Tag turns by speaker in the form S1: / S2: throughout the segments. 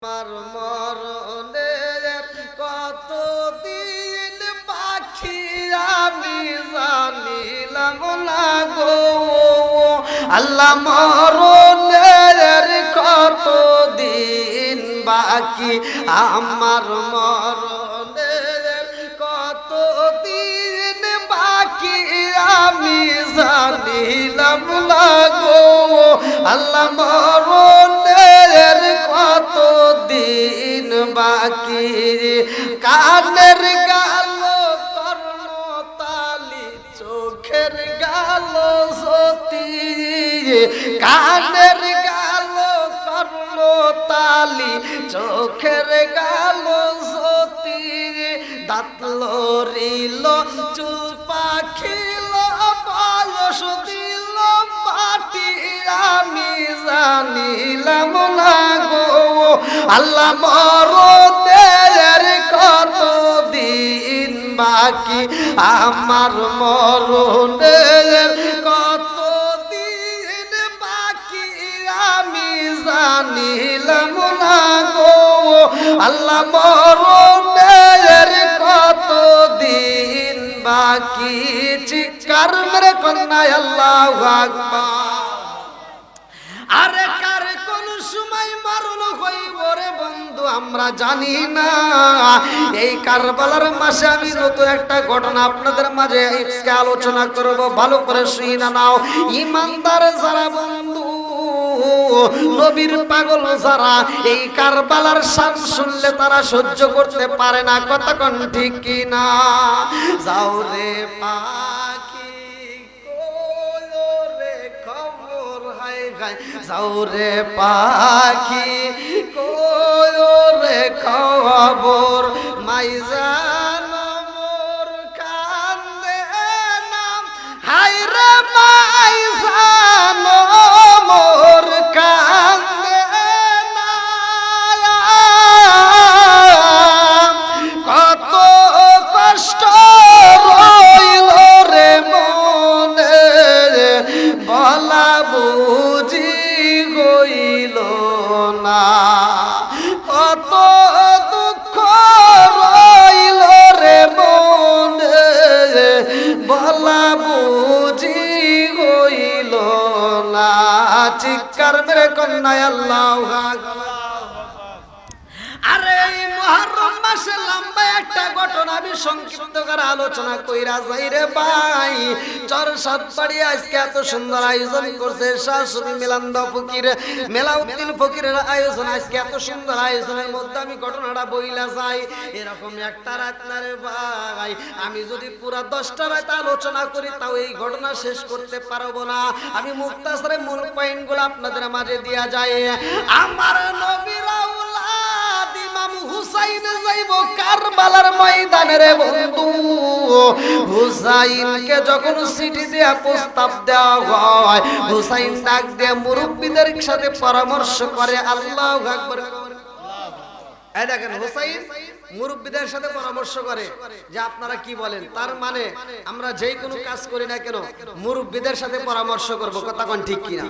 S1: আমার মরণের কতদিন বাকি আমি জানিলাম না গো আল্লাহ মরণের কতদিন বাকি আমার মরণের কতদিন বাকি আমি জানিলাম না গো আল্লাহ মরণের কতদিন বাকি কানের গালো কর্ণতালি চোখের গালো সতী কানের গালো কর্ণতালি চোখের গালো সতী দাঁত লড়িল চুল পাখিল বয়স দিল পাটি আমি জানিলাম না গো আল্লাহ মরণের কতদিন বাকি আমার মরণের কতদিন বাকি আমি জানিলাম না গো আল্লাহ মরণের কতদিন বাকি চিৎকার মেরে কন্যায় আল্লাহু আকবার। আরে কার কোন সময় মরণ হইব রে বন্ধু আমরা জানি না। এই কারবালার মাসে আমি নতুন একটা ঘটনা আপনাদের মাঝে আজকে আলোচনা করব, ভালো করে শুনে নাও। ইমানদার যারা বন্ধু নবীর পাগল যারা এই কারবালার শান শুনলে তারা সহ্য করতে পারে না, কথা কোন ঠিক কি না? যাও রে পাখি কোরে খবর হায় গায়, যাও রে পাখি কোরে খবর মাইজান মোর কান্দে নাম হায় রে মাইজান মোর কান্দে না কত কষ্ট রইল রে মনে বলা বুঝি গইল না কত দুঃখ রইল রে মনে বলা বুঝি গইল না। চিৎকার মেরে কন্যায় আল্লাহু আকবার। আরে এই মুহররম মাসে লম্বা একটা ঘটনা আমি সংক্ষিপ্ত করে আলোচনা কইরা যাই রে ভাই। চরসাতবাড়ি আজকে এত সুন্দর আয়োজন করছে শাহ সুফি মিলান্দ ফকির মেলাউদ্দিন ফকিরের আয়োজন। আজকে এত সুন্দর আয়োজনের মধ্যে আমি ঘটনাটা বইলা যাই। এরকম একটা রাত না রে ভাই, আমি যদি পুরা 10টা রাত আলোচনা করি তাও এই ঘটনা শেষ করতে পারবো না। আমি মুক্তাসরে মূল পয়েন্টগুলো আপনাদের মাঝে দিয়া যায়। আমার নবীর আওলাদ ইমাম হুসাইন যাইব কারবালার ময়দানে রে বন্ধু। হুসাইনকে যখন চিঠি দেয়া প্রস্তাব দেওয়া হয়, হুসাইন ডাক দিয়ে মুরব্বিদের সাথে পরামর্শ করে। আল্লাহু আকবার। এই দেখেন হুসাইন মুরব্বিদের সাথে পরামর্শ করে যে আপনারা কি বলেন। তার মানে আমরা যেই কোনো কাজ করি না কেন মুরব্বিদের সাথে পরামর্শ করব, কথা কোন ঠিক কিনা?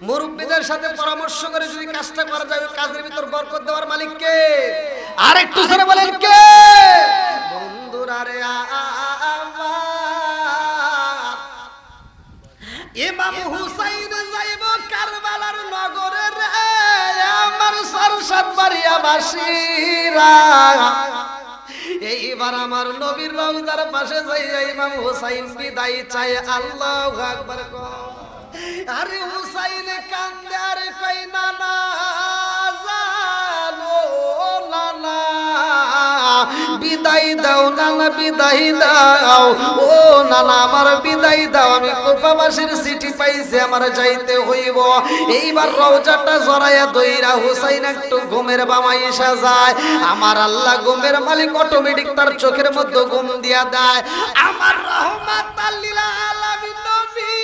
S1: মুরব্বিদের সাথে পরামর্শ করে যদি কাজটা করা যায়, কাজের ভিতর বরকত দেওয়ার মালিক কে? আরেকটু জোরে বলেন কে? বন্ধুরা রে ইমাম হুসাইন যাইব কারবালার নগরে রে আমার চরসাতবাড়িয়া বাসীরা। এইবার আমার নবীর রওজার পাশে যাইয়া ইমাম হুসাইন বিদায় চায়। আল্লাহু আকবার। আরে হুসাইন কান্দে আর কই না না জানো না না বিদায় দাও নানা বিদায় দাও, ও নানা আমার বিদায় দাও, আমি কুফাবাসীর চিঠি পাইছি আমার যাইতে হইব। এইবার রওজাটা জড়াইয়া দইরা হুসাইন একটু ঘুমের বামাইশা যায়। আমার আল্লাহ ঘুমের মালিক অটোমেটিক তার চোখের মধ্যে ঘুম দিয়া দেয়। আমার রহমাতাল লিল আলামিন নবী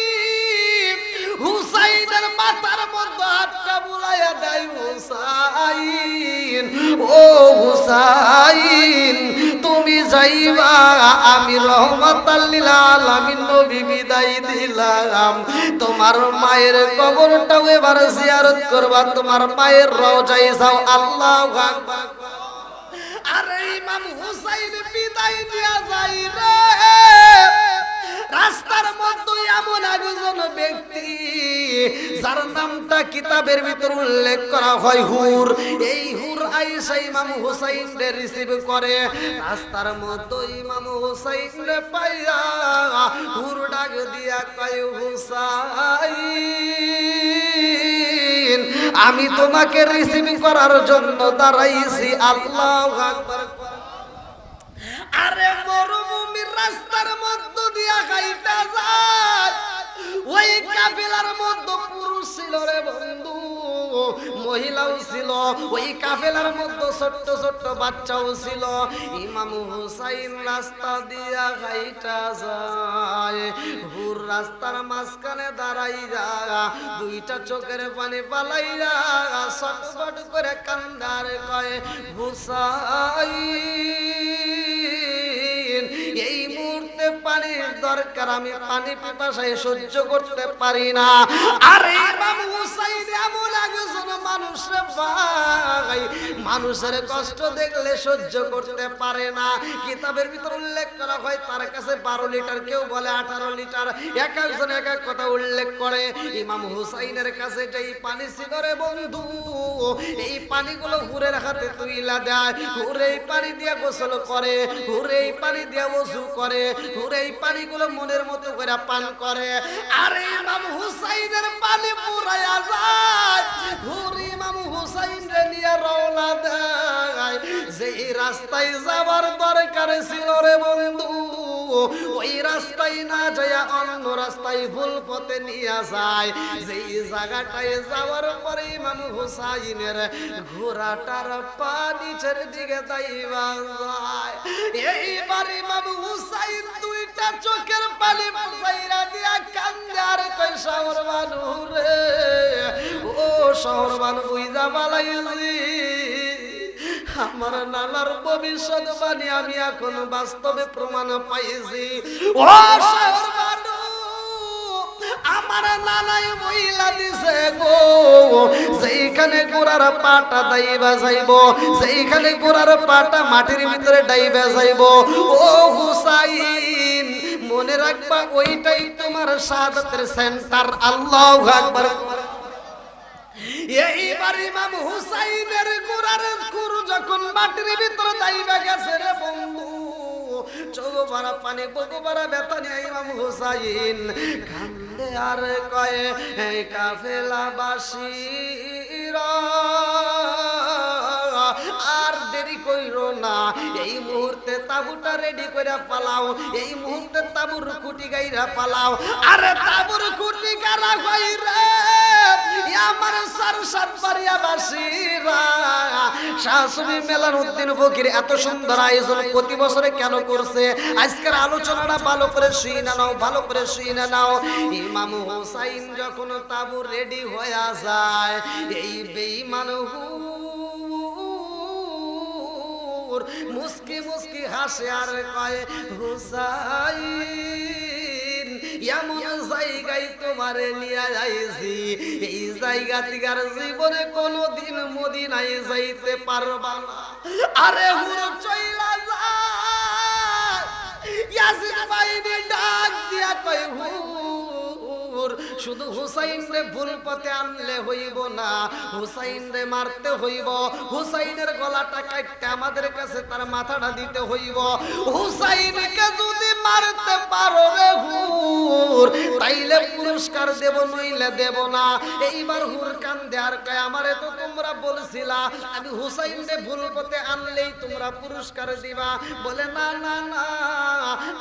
S1: হুসাইনের মাথার মধ্যে হাতটা বুলাইয়া দেয়। হুসাইন ও হুসাইন হুসাইন তুমি যাইবা, আমি রহমাতাল লিল আলামিন নবী বিদায় দিলাম। তোমার মায়ের কবরটাও এবার জিয়ারত করবা, তোমার মায়ের রওজায় যাও। আল্লাহু আকবার। আরে ইমাম হুসাইন বিদায় দিয়া যাই রে, রাস্তার মধ্যে এমন একজন ব্যক্তি যার নামটা কিতাবের ভিতর উল্লেখ করা হয় হুর। এই হুর আয়েশা ইমাম হুসাইনকে রিসিভ করে। রাস্তার মধ্যে ইমাম হুসাইনকে পাইয়া হুর ডাক দিয়া কয়, হুসাইন আমি তোমাকে রিসিভ করার জন্য দাঁড়াইছি। আল্লাহু আকবার। আরে মরুভূমির রাস্তার মধ্য দিয়া হাইটা যায়, ওই কাফেলার মধ্যে পুরুষ ছিল রে বন্ধু, মহিলাও ছিল, ওই কাফেলার মধ্যে ছোট্ট ছোট্ট বাচ্চাও ছিল। ইমাম হুসাইন রাস্তা দিয়া হাইটা যায়, হুর রাস্তার মাঝখানে দাঁড়াইয়া দুইটা চোখের পানি পালাইয়া ছটফট করে কান্দার কয়, হুসাইন এই মুহূর্তে পানির দরকার, আমি পানি পিপাসায় সহ্য করতে পারি না। আরে ইমাম হুসাইন এমন একজন মানুষ রে ভাই, মানুষের কষ্ট দেখলে সহ্য করতে পারে না। কিতাবের ভিতর উল্লেখ করা হয় তার কাছে 12 লিটার, কেউ বলে 18 লিটার, এক একজন এক এক কথা উল্লেখ করে। ইমাম হুসাইনের কাছে যেই পানি ছিল রে বন্ধু, এই পানিগুলো হুরের হাতে তুইলা দেয়, হুর এই পানি দিয়ে গোসল করে, হুর এই পানি দিয়ে ওযু করে, হুর এই পানিগুলো মনের মতো করে পান করে। আরে ইমাম হুসাইনের পানি পুরাইয়া যায়, হুর ইমাম হুসাইনকে নিয়ে রওনা দেয়। যেই রাস্তায় যাবার দরকার ছিল রে বন্ধু, ওই রাস্তায় না যায় অন্য রাস্তায় ভুল পথে নিয়ে যায়। যেই জায়গাটায় যাওয়ার পরে ইমাম হুসাইনের ঘোড়াটার পা নিচের দিকে দাইবা যায়। এইবার ইমাম হুসাইন দুইটা চোখের পানি মুছাইরা দিয়া কান্দে আর কই, শহর মানু রে, ও শহর মানু বুইজা বালাইছি, আমার নানার ভবিষ্যৎবাণী আমি এখন বাস্তবে প্রমাণ পাইছি। ও শহর মানু, আমার নানাই বইলা দিছে গো, যেইখানে গোড়ার পাটা দাইবা যাইব, যেইখানে গোড়ার পাটা মাটির ভিতরে ডাইবা যাইব, ও হুসাইন মনে রাখবা ওইটাই তোমার শাহাদাতের সেন্টার। আল্লাহু আকবার। এইবার ইমাম হুসাইনের গোড়ার খুর যখন মাটির ভিতরে দাইবা গেছে রে বন্ধু, চোখ ভরা পানি, বুক ভরা ব্যথা নিয়ে ইমাম হুসাইন কান্দে আর কয়, হে কাফেলাবাসীরা আর দেরি কইরো না, এই মুহূর্তে তাবুটা রেডি কইরা পালাও, এই মুহূর্তে তাবুর খুঁটি গাইরা পালাও। আরে তাবুর খুঁটি কারা গাইরা, আমার সারসাত বাড়িয়াবাসীরা। শাহ সুফি মেলানুদ্দিন ফকির এত সুন্দর আয়োজন প্রতি বছরে কেন করছে? আজকের আলোচনাটা ভালো করে শুনে নাও, ভালো করে শুনে নাও। ইমাম হুসাইন যখন তাবু রেডি হয়ে যায়, এই বেঈমান মুস্কি মুস্কি হাসে আর কয়, হুসাইন এমন জায়গায় তোমারে নিয়ে যাইছি, এই জায়গা থেকে আর জীবনে কোনোদিন মদিনায় যাইতে পারবা না। আরে হুর চইলা যায়, ইয়াসিন বাইনি ডাক দিয়া কয়, হুর শুধু হুসাইন রে ভুল পথে আনলে হইব না, হুসাইন রে মারতে হইব, হুসাইনের গলাটা কাটতে আমাদের কাছে তার মাথাটা দিতে হইব। হুসাইনকে যদি মারতে পারো রে হুর, তাইলে পুরস্কার দেব, নইলে দেব না। এইবার হুর কান্দে আর কয়, আমারে তো তোমরা বলছিলা আমি হুসাইন রে ভুল পথে আনলেই তোমরা পুরস্কার দিবা। বলে না না না,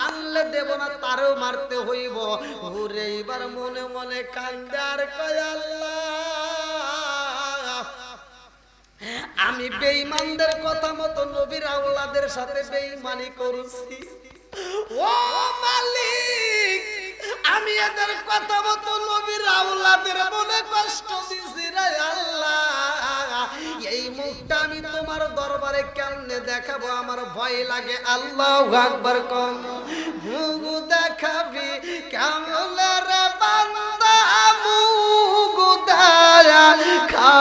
S1: আনলে দেব না, তারও মারতে হইব। হুর এইবার মনে মনে কান্দে আর কয়, আল্লাহ আমি বেঈমানদের কথা মতো নবীর আওলাদের সাথে বেঈমানি করছি, ও মালিক আমি এদের কথা মতো নবীর আওলাদের মনে কষ্ট দিছি রে আল্লাহ। এই মুখটা আমি তোমার দরবারে কেমনে দেখাবো, আমার ভয় লাগে। আল্লাহু আকবার কম। মুখ দেখাবি কেমনে রে বান্দা, মুখ দেখাবি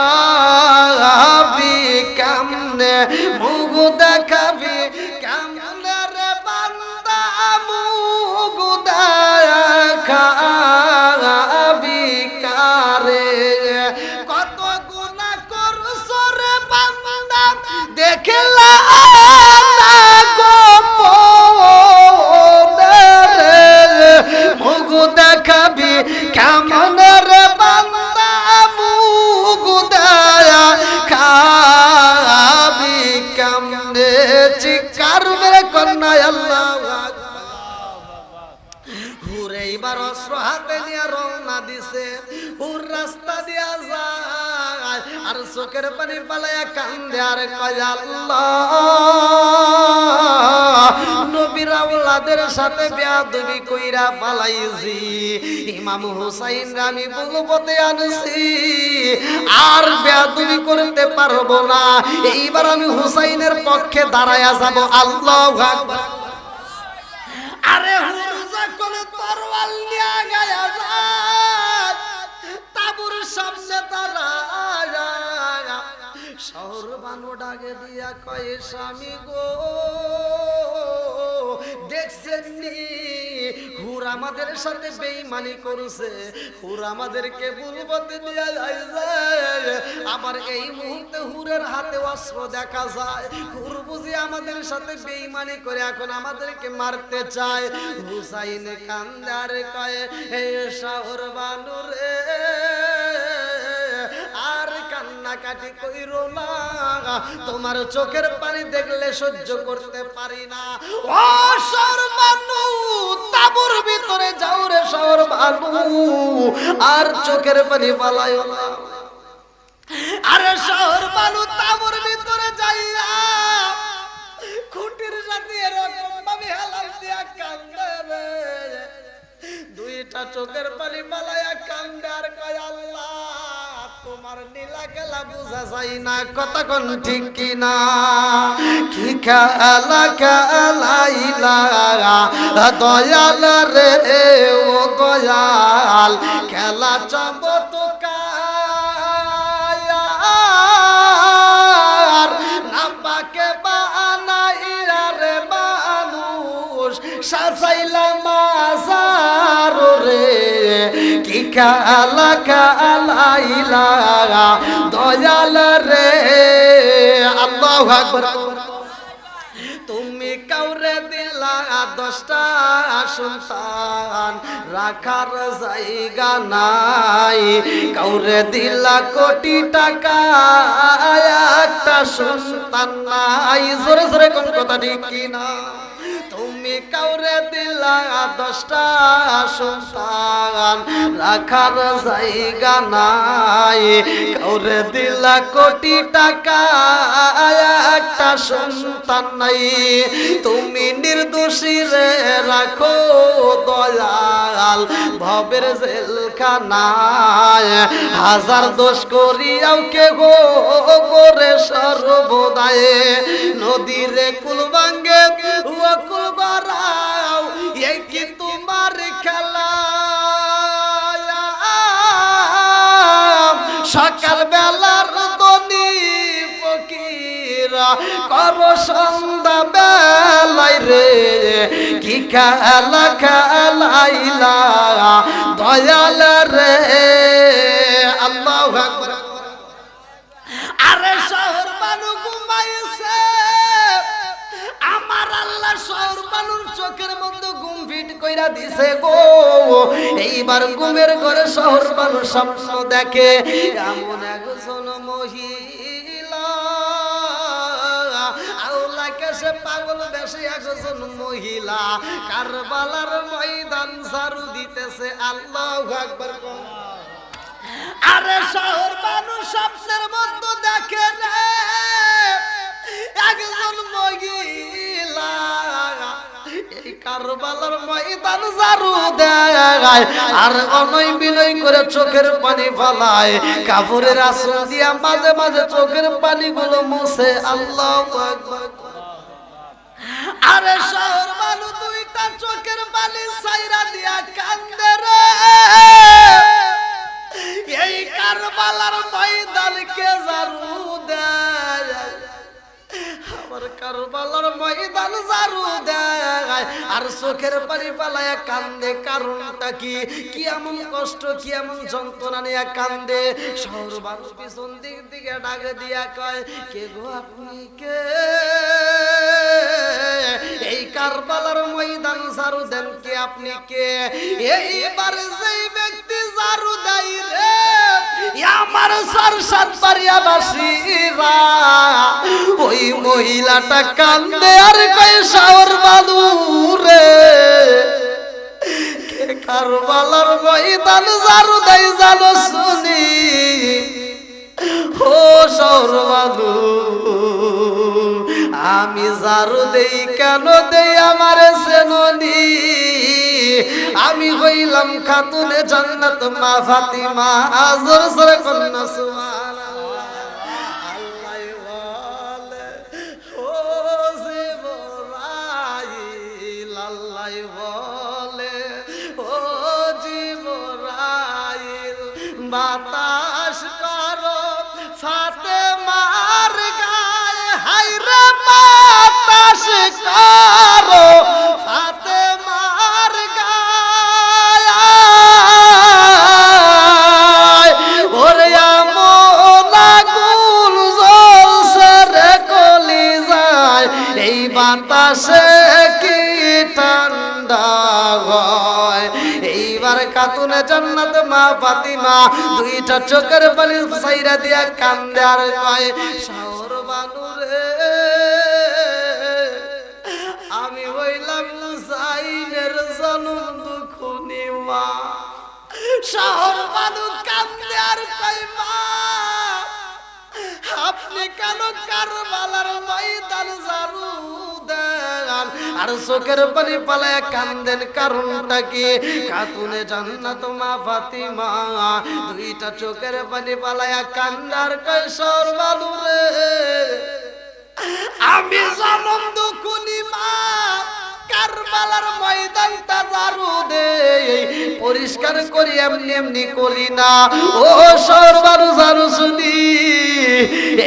S1: কেমনে, মুখ দেখাবি কেমনে রে বান্দা, মুখ দেখাবি কারে। কত গুনাহ করছো রে বান্দা, দেখলা না গোপনে রে, মুখ দেখাবি কেমনে রে বান্দা, মুখ দেখাবি কেমনে। চিৎকার মেরে কন্যা আল্লাহু আকবার। হুরে এবার অস্ত্র হাতে নিয়ে রওনা দিছে, হুর রাস্তা দিয়া যায় আর চোখের পানি পালায়া কান্দে আর কয় আল্লাহ, নবীর আওলাদের সাথে বেয়াদবি কইরা পালাইছি, ইমাম হুসাইন আমি বুলবতে আনছি, আর বেয়াদবি করতে পারবো না, এইবার আমি হুসাইনের পক্ষে দাঁড়ায়া যাব। আল্লাহু আকবার। আরে হুর যখন তরোয়াল নিয়ে গায়া যায়, তাবুর সামনে দাঁড়ায়, শহর বানু ডাকে দিয়া কয় স্বামী গো, দেখছেন নি হুর আমাদের সাথে বেঈমানি করছে, হুর আমাদেরকে বুলবতে দিয়া যাইছে, আবার এই মুহূর্তে হুরের হাতে অস্ত্র দেখা যায়, হুর বুঝি আমাদের সাথে বেঈমানি করে এখন আমাদেরকে মারতে চায়। হুসাইন কান্দার কয় হে শহর বানু রে, আর কান্নাকাটি কইরো না, তোমার চোখের পানি দেখলে সহ্য করতে পারি না। ও শহর বানু, তাবুর ভিতরে যাও রে শহর বানু, আর চোখের পানি পালাইও না। আরে শহর বানু তাবুর ভিতরে যাইয়া খুঁটির সাথে এরকম ভাবে হালাই দিয়া কান্দে রে, দুইটা চোখের পানি পালাইয়া কান্দে আর কয় আল্লাহ, তোমার নীলা খেলা বুঝা যায় না, কতক্ষণ ঠিক কিনা, কি খেলা খেলাইলা দয়াল রে, ও দয়াল খেলা চমৎকার, নাম্বাকে বানাইরা রে মানুষ সাজাইলা মাজার রে, কি খেলা খেলাইলা দয়াল রে। আল্লাহু আকবার। তুমি কাউরে দিলা 10টা সন্তান, রাখার জায়গা নাই, কাউরে দিলা কোটি টাকা, একটা সন্তান নাই। জোরে জোরে কোন কথা ঠিক কিনা। তুমি কাউরে দিলা 10টা সন্তান, রাখার জায়গা নাই, কাউরে দিলা কোটি টাকা, একটা সন্তান নাই, তুমি নির্দোষী রে রাখো দয়াল ভবের জেলখানায়, হাজার দোষ করিয়াও কে গো করে সর্বদায়, নদীরে কুল ভাঙ্গে ও কুল বাড়াও, এই কি তোমার খেলা, সকাল বেলার দনি ফকিরা করো সন্ধ্যা বেলায় রে, কি খেলা খেলাইলা দয়াল রে। আল্লাহু আকবার। আরে শহর বানু ঘুমাইছে, আমার আল্লাহ শহর বানুর চোখের মধ্যে ঘুম ফিট কইরা দিছে গো, এইবার ঘুমের ঘরে শহর বানু স্বপ্ন দেখে, এমন একজন মহিলা, আল্লাহ কেসে পাগল বেশে একজন মহিলা কারবালার ময়দান ঝাড়ু দিতেছে। আল্লাহু আকবার। আরে শহর বানু স্বপ্নের মধ্যে দেখে রে একজন মহিলা, এই কারবালার ময়দান ঝাড়ু দেয় আর অনয় বিনয় করে চোখের পানি ফেলায়, কাপড়ের আঁচল দিয়া মাঝে মাঝে চোখের পানিগুলো মুছে। আল্লাহু আকবার। আরে শহর মানুষ দুইটা চোখের পানি ছাইরা দিয়া কান্দে রে, এই কারবালার ময়দান কে ঝাড়ু দেয়? আমার কারবালার ময়দান ঝাড়ু দেয় আর চোখের পানি পালায়া কান্দে। কারণটা কি? কি এমন কষ্ট, কি এমন যন্ত্রণা নিয়ে কান্দে? শহর মানুষ পিছন দিক দিকে ডাক দিয়া কয়, কে গো আপনি কে? এই কারবালার ময়দান ঝাড়ু দেন কে? আপনি কে? এইবার যেই ব্যক্তি ঝাড়ু দেয় রে, আমার সারসাত বাড়িয়াবাসীরা, ওই মহিলাটা কান্দে আর কয়, শহর বালু রে, কে কারবালার ময়দান ঝাড়ু দেয় জানো শুনি? ও শহর বালু, আমি ঝাড়ু দেই কেন দেই আমার চেননি? আমি হইলাম খাতুনে জান্নাত মা ফাতিমা। আজর সরে কন্যা সুবহানাল্লাহ। আল্লাহ বলে ও জিবরাইল, আল্লাহ বলে ও জিবরাইল, বাতাস করো ফাতেমার গায়ে, হায়রে বাতাস করো ফাতেমার গায়ে, ওরে আমন আগুন জ্বলছে রে কলিজায়, এই বাতাসে কি ঠান্ডা হয়। এইবার খাতুনে জান্নাত মা ফাতিমা দুইটা চোখের পানি ছাইরা দিয়া কান্দে আর কয়, শহর বানু রে, আমি হইলাম হুসাইনের জনম দুখুনি মা। শহর বানু কান্দে আর কয়, মা আপনি কেন কারবালার ময়দান ঝাড়ু দেন আর চোখের পানি পালায় কান্দেন? কারণটা কি? খাতুনে জান্নাত মা ফাতিমা দুইটা চোখের পানি পালায় কান্দার কয়, শহর বানু রে, আমি জনম দুখুনি মা, কারবালার ময়দানটা ঝাড়ু দেই, পরিষ্কার করি এমনি এমনি করি না। ও সর্বারু ঝাড়ু শুনি,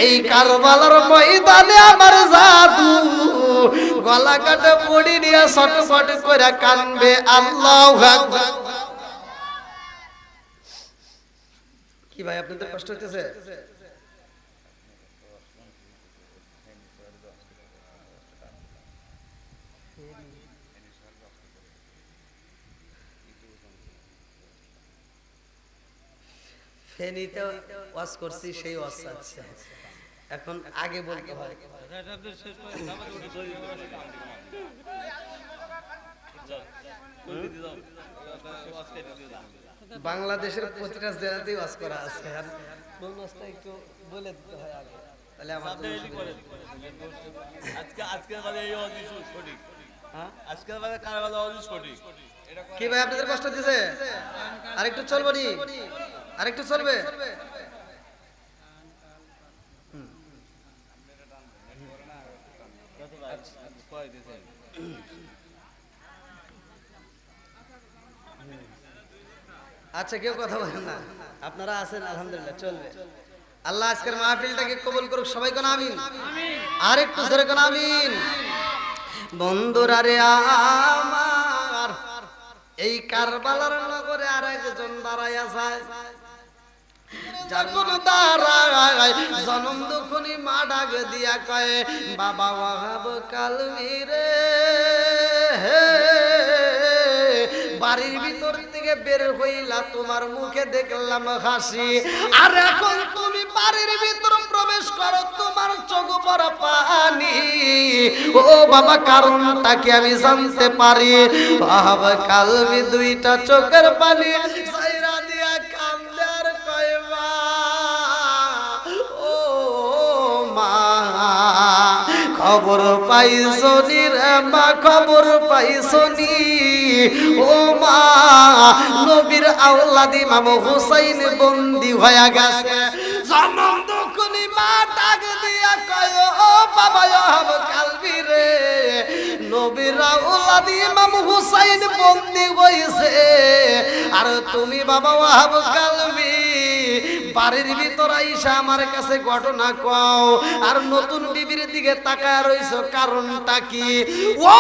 S1: এই কারবালার ময়দানে আমার জাদু গলা কাটে পড়ি নিয়ে ছটফট করে কানবে। আল্লাহু আকবার। কি ভাই আপনাদের কষ্ট হইতেছে? ফেনীতে ওয়াজ করছি, সেই ওয়াজ আছে এখন আগে বলতে হয়। বাংলাদেশের প্রতিটা জেলাতেই ওয়াজ করা আছে, আর ওয়াজটা একটু বলে দিতে হয় আগে, তাহলে আমার আজকের বাদে এই ওয়াজ সঠিক। হ্যাঁ, আজকের বাদে কারবালা ওয়াজ সঠিক। কি ভাই আপনাদের কষ্ট দিছে? আরেকটু চলবে নি? আরেকটু চলবে? আচ্ছা, কেউ কথা বলেন না, আপনারা আছেন, আলহামদুলিল্লাহ চলবে। আল্লাহ আজকের মাহফিলটাকে কবুল করুক, সবাই কোন আমিন। আর একটু জোরে কোন আমিন। বন্ধুরা রে আমার, এই কারবালার নগরে আর একজন দাঁড়াইয়া যায়, যার কোন দাঁড়ায় জনম দুখুনি মা ডাক দিয়া কয়, বাবা ওয়াহাব কালমি রে, বাড়ির ভিতর থেকে বের হইলা, তোমার মুখে দেখলাম হাসি, আর এখন তুমি বাড়ির ভিতর প্রবেশ করো, তোমার চোখ ভরা পানি। ও বাবা, কারণটা কি আমি জানতে পারি? বাবা কালবি দুইটা চোখের পানি ছাইরা দিয়া কান্দে আর কয়, মা ও মা, খবর পাইছনি রে মা খবর পাইছনি ও মা নবীর আওলাদ ইমাম হুসাইন বন্দী হয়ে গেছে জনম দুঃখনি মা ডাক দিয়া কয় ও বাবা ওয়াহাব কালবি রে নবীর আওলাদ ইমাম হুসাইন বন্দী হইছে আর তুমি বাবা ওয়াহাব কালবি বাড়ির ভিতর আইসা আমার কাছে ঘটনা কও আর নতুন বিবির দিকে তাকায় রইছো কারণটা কি ও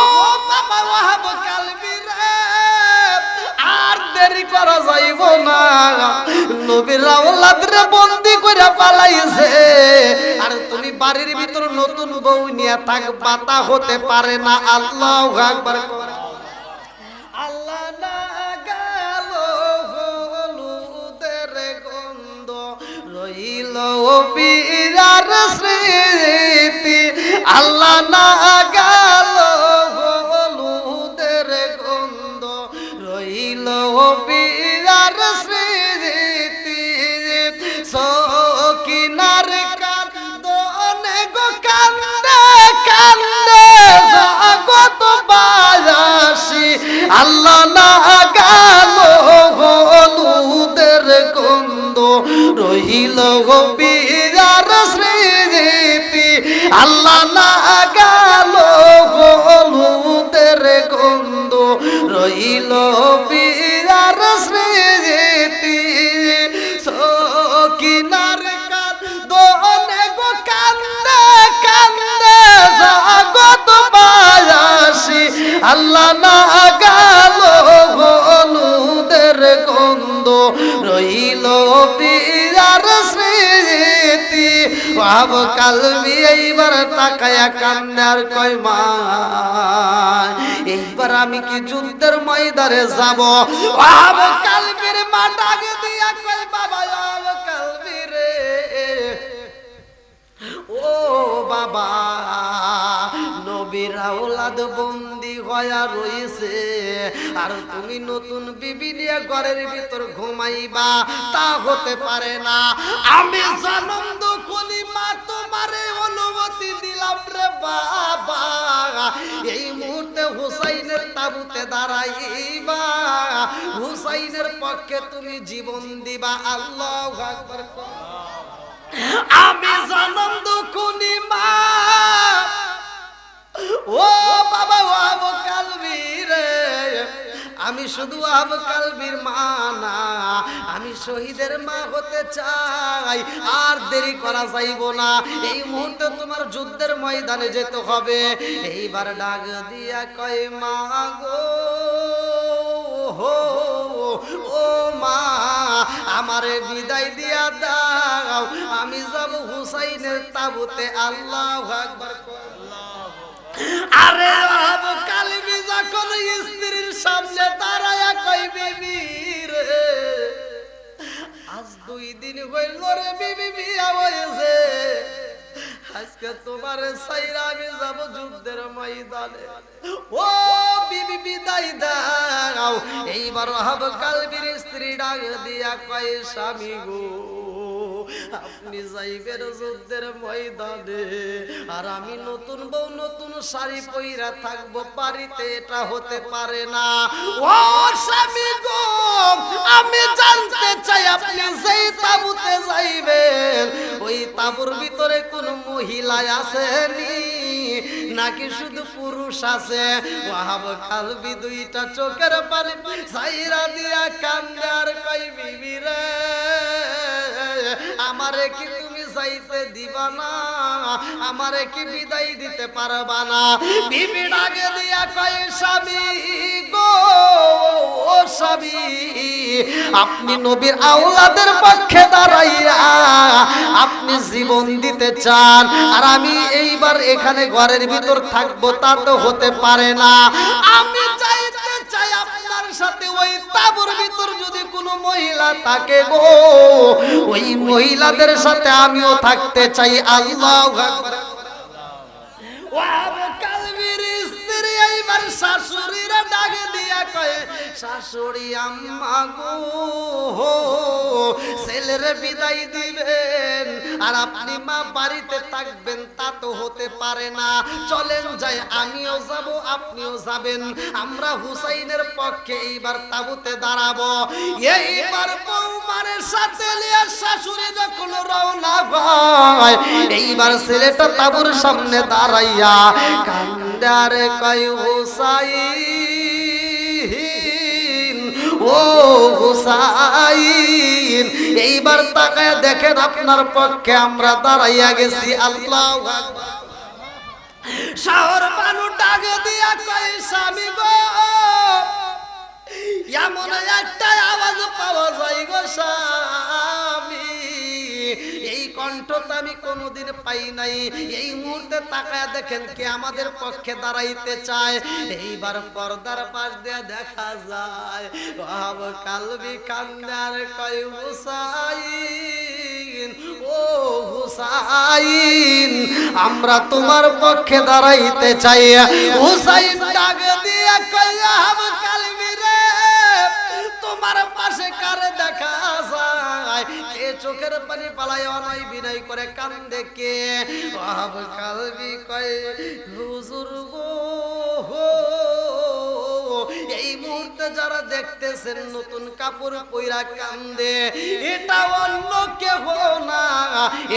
S1: বাবা ওয়াহাব কালবি রে আর দেরি করা যাইব না নবীর আওলাদ রে বন্দী করে পালাইছে আর তুমি বাড়ির ভিতর নতুন বউ নিয়ে থাকবা তা হতে পারে না আল্লাহু আকবার আল্লাহ না গেল হলুদের গন্ধ রইল বীরার স্মৃতি আল্লাহ না গেল হলুদের গন্ধ রইল বীরার স্মৃতি সকিনার কান্দনে গো কান্দে কান্দে জগৎ বায়াসী আল্লাহ না গেল হলুদের গন্ধ রহিল বীরার স্মৃতি আল্লাহ না গেল হলুদের গন্ধ রহিল বীরার স্মৃতি সকিনার কান্দনে গো কান্দে কান্দে জগৎ বায়াসী আল্লাহ না গেল হলুদের গন্ধ রইল বীরার স্মৃতি ওয়াহাব কালবি এইবার তাকায়া কান্দে আর কয় মা এইবার আমি কি যুদ্ধের ময়দানে যাব ওয়াহাব কালবির মা ডাক দিয়া কয় বাবা ওয়াহাব কালবি রে ও বাবা নবীর আওলাদ বন্দী হয়া রইছে আর তুমি নতুন বিবি নিয়ে ঘরের ভিতর ঘুমাইবা তা হতে পারে না আমি জনম দুঃখনি মা তোমারে অনুমতি দিলাম রে বাবা এই মুহূর্তে হুসাইনের তাবুতে দাঁড়াইবা হুসাইনের পক্ষে তুমি জীবন দিবা আল্লাহু আকবার আমি জনম দুঃখনি মা ও বাবা ওয়াহাব কালবি রে আমি শুধু ওয়াহাব কালবির মা না আমি শহীদের মা হতে চাই আর দেরি করা যাইব না এই মুহূর্তে তোমার যুদ্ধের ময়দানে যেতে হবে এইবার ডাক দিয়া কয় মা গো হো ও মা আমারে বিদায় দিয়া দাও আমি যাব হুসাইনের তাবুতে আল্লাহু আকবার আরে ওয়াহাব কালবি যখন স্ত্রীর সামনে দাঁড়ায়া কই বিবি রে আজ 2 দিন হইল রে বিবি বিয়া হয়েছে আজকে তোমার সাইরা আমি যাব যুদ্ধের ময়দানে ও বিবি বিদায় দাও এইবার ওয়াহাব কালবির স্ত্রী ডাক দিয়া কয় স্বামী গো আপনি যাইবেন যুদ্ধের ময়দানে আর আমি নতুন বউ নতুন শাড়ি পইরা থাকবো বাড়িতে এটা হতে পারে না ও স্বামী গো আমি জানতে চাই আপনি যেই তাবুতে যাইবেন ওই তাবুর ভিতরে কোন মহিলা আসেনি নাকি শুধু পুরুষ আছে ওয়াহাব কালবি দুইটা চোখের পানি ছাইরা দিয়া কান্দে আর কই বিবি রে আমারে কি তুমি যাইতে দিবা না আমারে কি বিদায় দিতে পারবা না বিবি ডাকে দিয়া কয় স্বামী গো ও স্বামী আপনি নবীর আওলাদের পক্ষে দাঁড়াইয়া আপনি জীবন দিতে চান আর আমি এইবার এখানে ঘরের ভিতর থাকবো তা তো হতে পারে না আমি চাইতে চাই আপনার সাথে ওই তাবুর ভিতর যদি কোনো মহিলা থাকে গো ওই মহিলাদের সাথে আমিও থাকতে চাই আল্লাহু আকবার ওয়াহাব কালবির স্ত্রী এইবার শাশুড়িরা ডাক দিয়া কয় শাশুড়ি আম্মা গো ছেলের বিদায় দিবেন আর আপনি মা বাড়িতে থাকবেন তা তো হতে পারে না, চলেন যাই আমিও যাব আপনিও যাবেন, আমরা হুসাইনের পক্ষে এইবার তাবুতে দাঁড়াবো। এইবার বৌমারের সাথে লিয়া শাশুড়ি যখন রওনা হয় এইবার ছেলেটা তাবুর সামনে দাঁড়াইয়া কান্দারে কয় হুসাইন ও হুসাইন। এইবার তাকায় দেখেন আপনার পক্ষে আমরা দাঁড়াইয়া গেছি। আল্লাহু আকবার। শহর মানুষ ডাক দিয়া কয় স্বামী গো এমন একটা আওয়াজ পাওয়া যায় গো স্বামী, এই কণ্ঠ তো আমি কোনোদিন পাই নাই। এই মুহূর্তে তাকায় দেখেন কে আমাদের পক্ষে দাঁড়াইতে চায়। এইবার পর্দার পাশ দিয়ে দেখা যায় ওয়াব কালবি কান্দার কয় হুসাইন ও হুসাইন আমরা তোমার পক্ষে দাঁড়াইতে চাই। হুসাইন ডাক দিয়া কয় ওয়াব কালবি রে তোমার পাশে কারে দেখা যায়, কে চোখের পানি পালায় অনয় বিনয় করে কান্দে কে? ওয়াব কালবি কয় হুজুর গো এই মুহূর্তে যারা দেখতেছেন নতুন কাপড় পইরা কান্দে এটা অন্য কেহ না,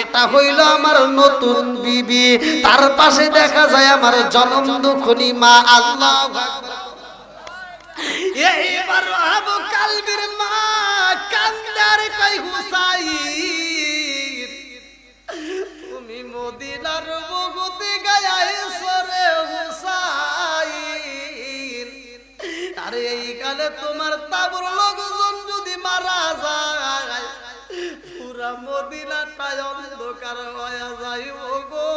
S1: এটা হইল আমার নতুন বিবি, তার পাশে দেখা যায় আমার জনম দুঃখনী মা। আল্লাহু আকবার। এইবার আবু কালবির মা কান্দার কই হুসাইন তুমি মদিনার বুগুতে গায়াইছো রে হুসাইন, আরে এই কালে তোমার তাবুর লোকজন যদি মারা যায় পুরা মদিনাটাই অন্ধকার হয়ে যাইব গো,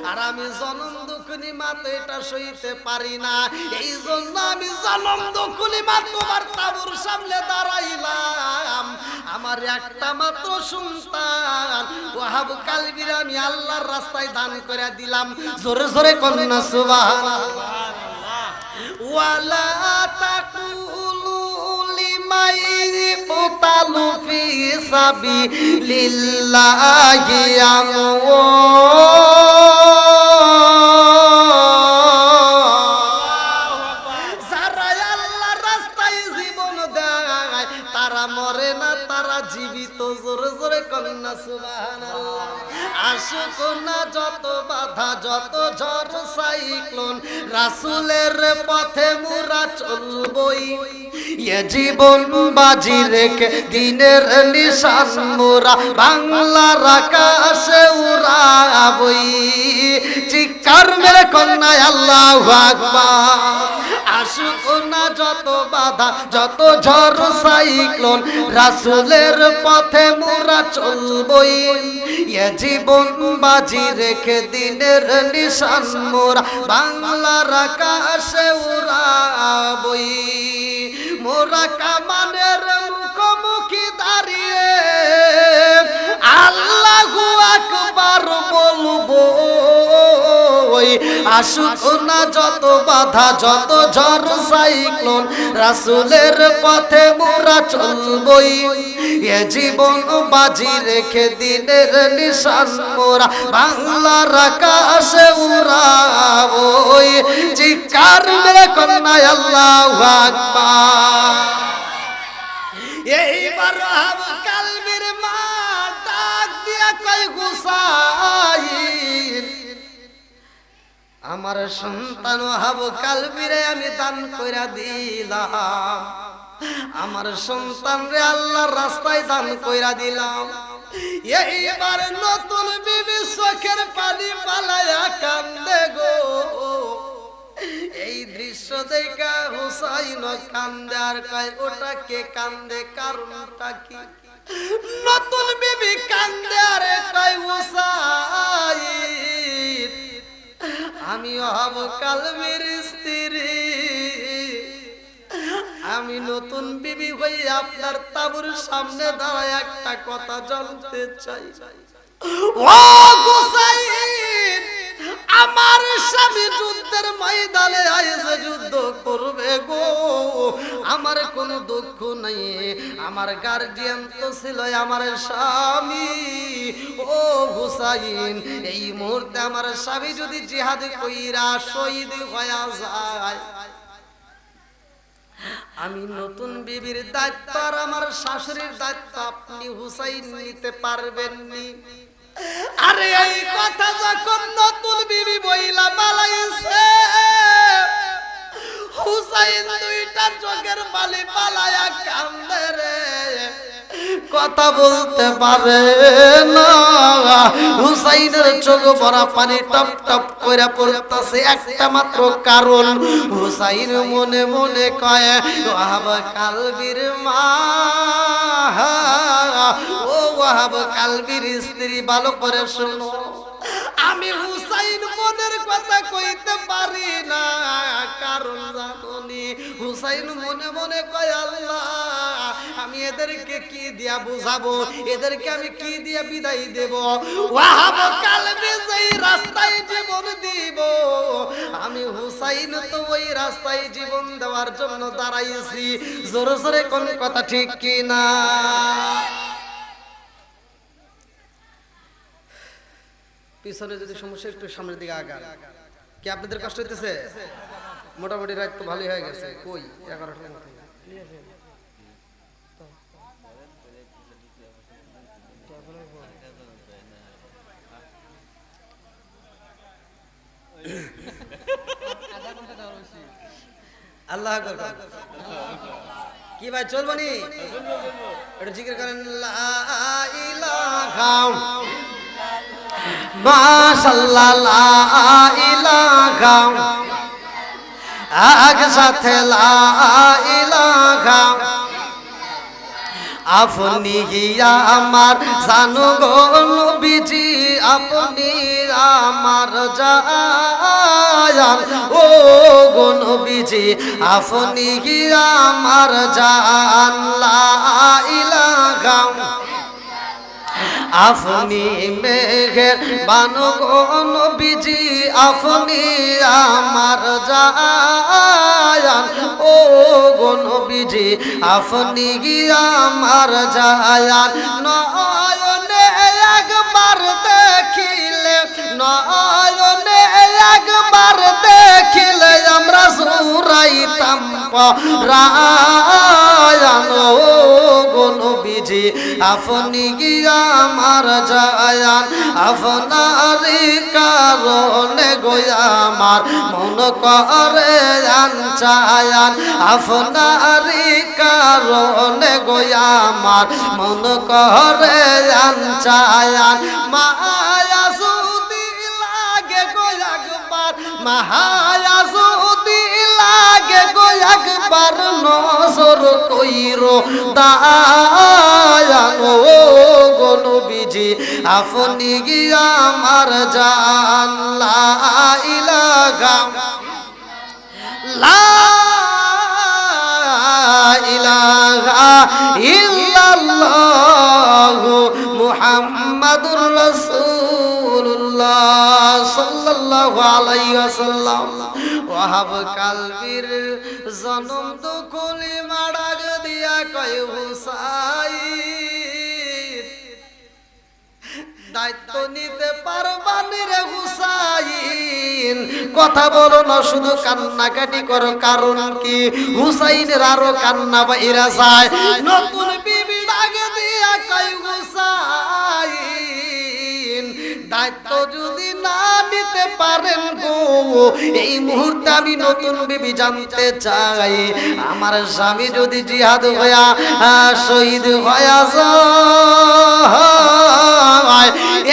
S1: আর আমি জনম দুঃখনী মা তো এটা সইতে পারি না, এই জন্য আমি জনম দুঃখনী মা তোমার তাবুর সামনে দাঁড়াইলাম। আমার একটা মাত্র সন্তান ওয়াহাব কালবির আমি আল্লাহর রাস্তায় দান করে দিলাম। জোরে জোরে কন্যা সুবহানাল্লাহ। ওয়ালা তাকুলু লিমাই কুতালু ফি সাবিলিল্লাহি যারা আল্লাহর রাস্তায় জীবন দেয় তারা মরে না, তারা জীবিত। জোরে জোরে কন্যা সুবহানাল্লাহ। আশুক না যত বাধা যত ঝড় সাইক্লোন রাসূলের পথে মোরা চলবই, এ জীবন বাজি রেখে দিনের নিশান মোরা বাংলার আকাশে উড়াবই। চিৎকার মেরে কন্যা আল্লাহু আকবার। আশুক না যত বাধা যত ঝড় সাইক্লোন রাসূলের পথে মোরা চলবই, এ জীবন বাজি রেখে দিনের নিশান মোরা বাংলার আকাশে উড়াবই। মোরা কামানের মুখোমুখি দাঁড়িয়ে আল্লাহু আকবার বলবো, আশুক না যত বাধা যত ঝড় সাইক্লোন রাসূলের পথে মোরা চলবই, এ জীবন বাজি রেখে দিনের নিশান মোরা বাংলার আকাশে উড়াবই। চিৎকার মেরে কন্যা আল্লাহু আকবার। এইবার ওয়াহাব কালবির মা ডাক দিয়া কয় হুসাইন আমার সন্তান ওয়াহাব কালবিরে আমি দান কইরা দিলাম, আমার সন্তান রে আল্লাহর রাস্তায় দান কইরা দিলাম। এইবার নতুন বিবি চোখের পানি পালায়া কান্দে গো। এই দৃশ্য দেখা হুসাইন কান্দে আর কয় ওটা কে কান্দে, কারণটা কি? নতুন বিবি কান্দে আর কয় হুসাইন আমি ওয়াহাব কালবির স্ত্রী, আমি নতুন বিবি হয়ে আপনার তাবুর সামনে দাঁড়ায় একটা কথা জানতে চাই। ও হুসাইন আমার স্বামী যুদ্ধের ময়দানে আইসে যুদ্ধ করবে গো, আমার কোনো দুঃখ নাই। আমার গার্জিয়ান তো ছিল আমার স্বামী। ও হুসাইন, এই মুহূর্তে আমার স্বামী যদি জিহাদ কইরা শহীদ হয়ে যায়, আমি নতুন বিবির দায়িত্ব আর আমার শাশুড়ির দায়িত্ব আপনি হুসাইন নিতে পারবেননি। আরে এই কথা যখন নতুন বিবি বইলা পালাইছে, হুসাইন দুইটা চোখের পানি পালায়া কান্দে রে, কথা বলতে পারে না। হুসাইনের চোখ ভরা পানি টপ টপ করে পড়তেছে, একটা মাত্র কারণ, হুসাইন মনে মনে কয়, ওয়াহাব কালবির মা, ও ওয়াহাব কালবির স্ত্রী, ভালো করে শোনো, আমি হুসাইন মনের কথা কইতে পারি না, কারণ জানি হুসাইন মনে মনে কয়, আল্লাহ আমি এদেরকে কি দিয়া বুঝাবো, এদেরকে আমি কি দিয়া বিদায় দেব। ওয়াহাব কালবি যেই রাস্তায় জীবন দিব, আমি হুসাইন তো ওই রাস্তায় জীবন দেওয়ার জন্য দাঁড়াইছি। জোরে জোরে কোন কথা ঠিক কি না? পিছনে যদি সমস্যা, একটু সামনের দিকে আগান। কি আপনাদের কষ্ট হইতেছে? মোটামুটি রাত তো ভালোই হয়ে গেছে, কই 11টার মতো। আল্লাহ কি ভাই চলবো নি? একটু জিকির করেন, লা ইলাহা মাশাআল্লাহ, লা ইলাহা, একসাথে লা ইলাহা, আপনি আমার জানো গো নবীজি, আপনি আমার জান, ও গো নবীজি আপনি আমার জান, লা ইলাহা, আপনি মেঘের বানো গো নবীজি, আপনি আমার জান, ও গো নবীজি আপনি আমার জান, নয়নে একবার দেখিলে, নয়নে একবার দেখিলে আমরা জুরাইতাম পরায়ান, ও গো নবীজি আপনি আমার জান, আপনারই কারণে গো আমার মন করে আনচায়ান, আপনারই কারণে গো আমার মন করে আনচায়ান, মায়া যদি লাগে গো একবার, মায়া যদি লাগে গো একবার, নজর কইরো দায়ান, ও গো নবীজি আপনি আমার জান, লা ইলাহা, লা ইলাহা ইল্লাল্লাহ মুহাম্মাদুর রাসূলুল্লাহ সাল্লাল্লাহু আলাইহি ওয়াসাল্লাম। ওয়াহাব কালবির জনম দুকুলি মাড়াগ দিয়া কয়, হুসাইন দায়িত্ব নিতে পারবানি রে হুসাইন, কথা বলো না, শুধু কান্নাকাটি করো, কারণ কি হুসাইনের আরো কান্না বাইরা যায়। নতুন বিবি ডাকে দিয়া কয়, হুসাইন দায়িত্ব যদি না নিতে পারেন গো, এই মুহূর্তে আমি নতুন বিবি জানতে চাই, আমার স্বামী যদি জিহাদ হইয়া শহীদ হইয়া যায়,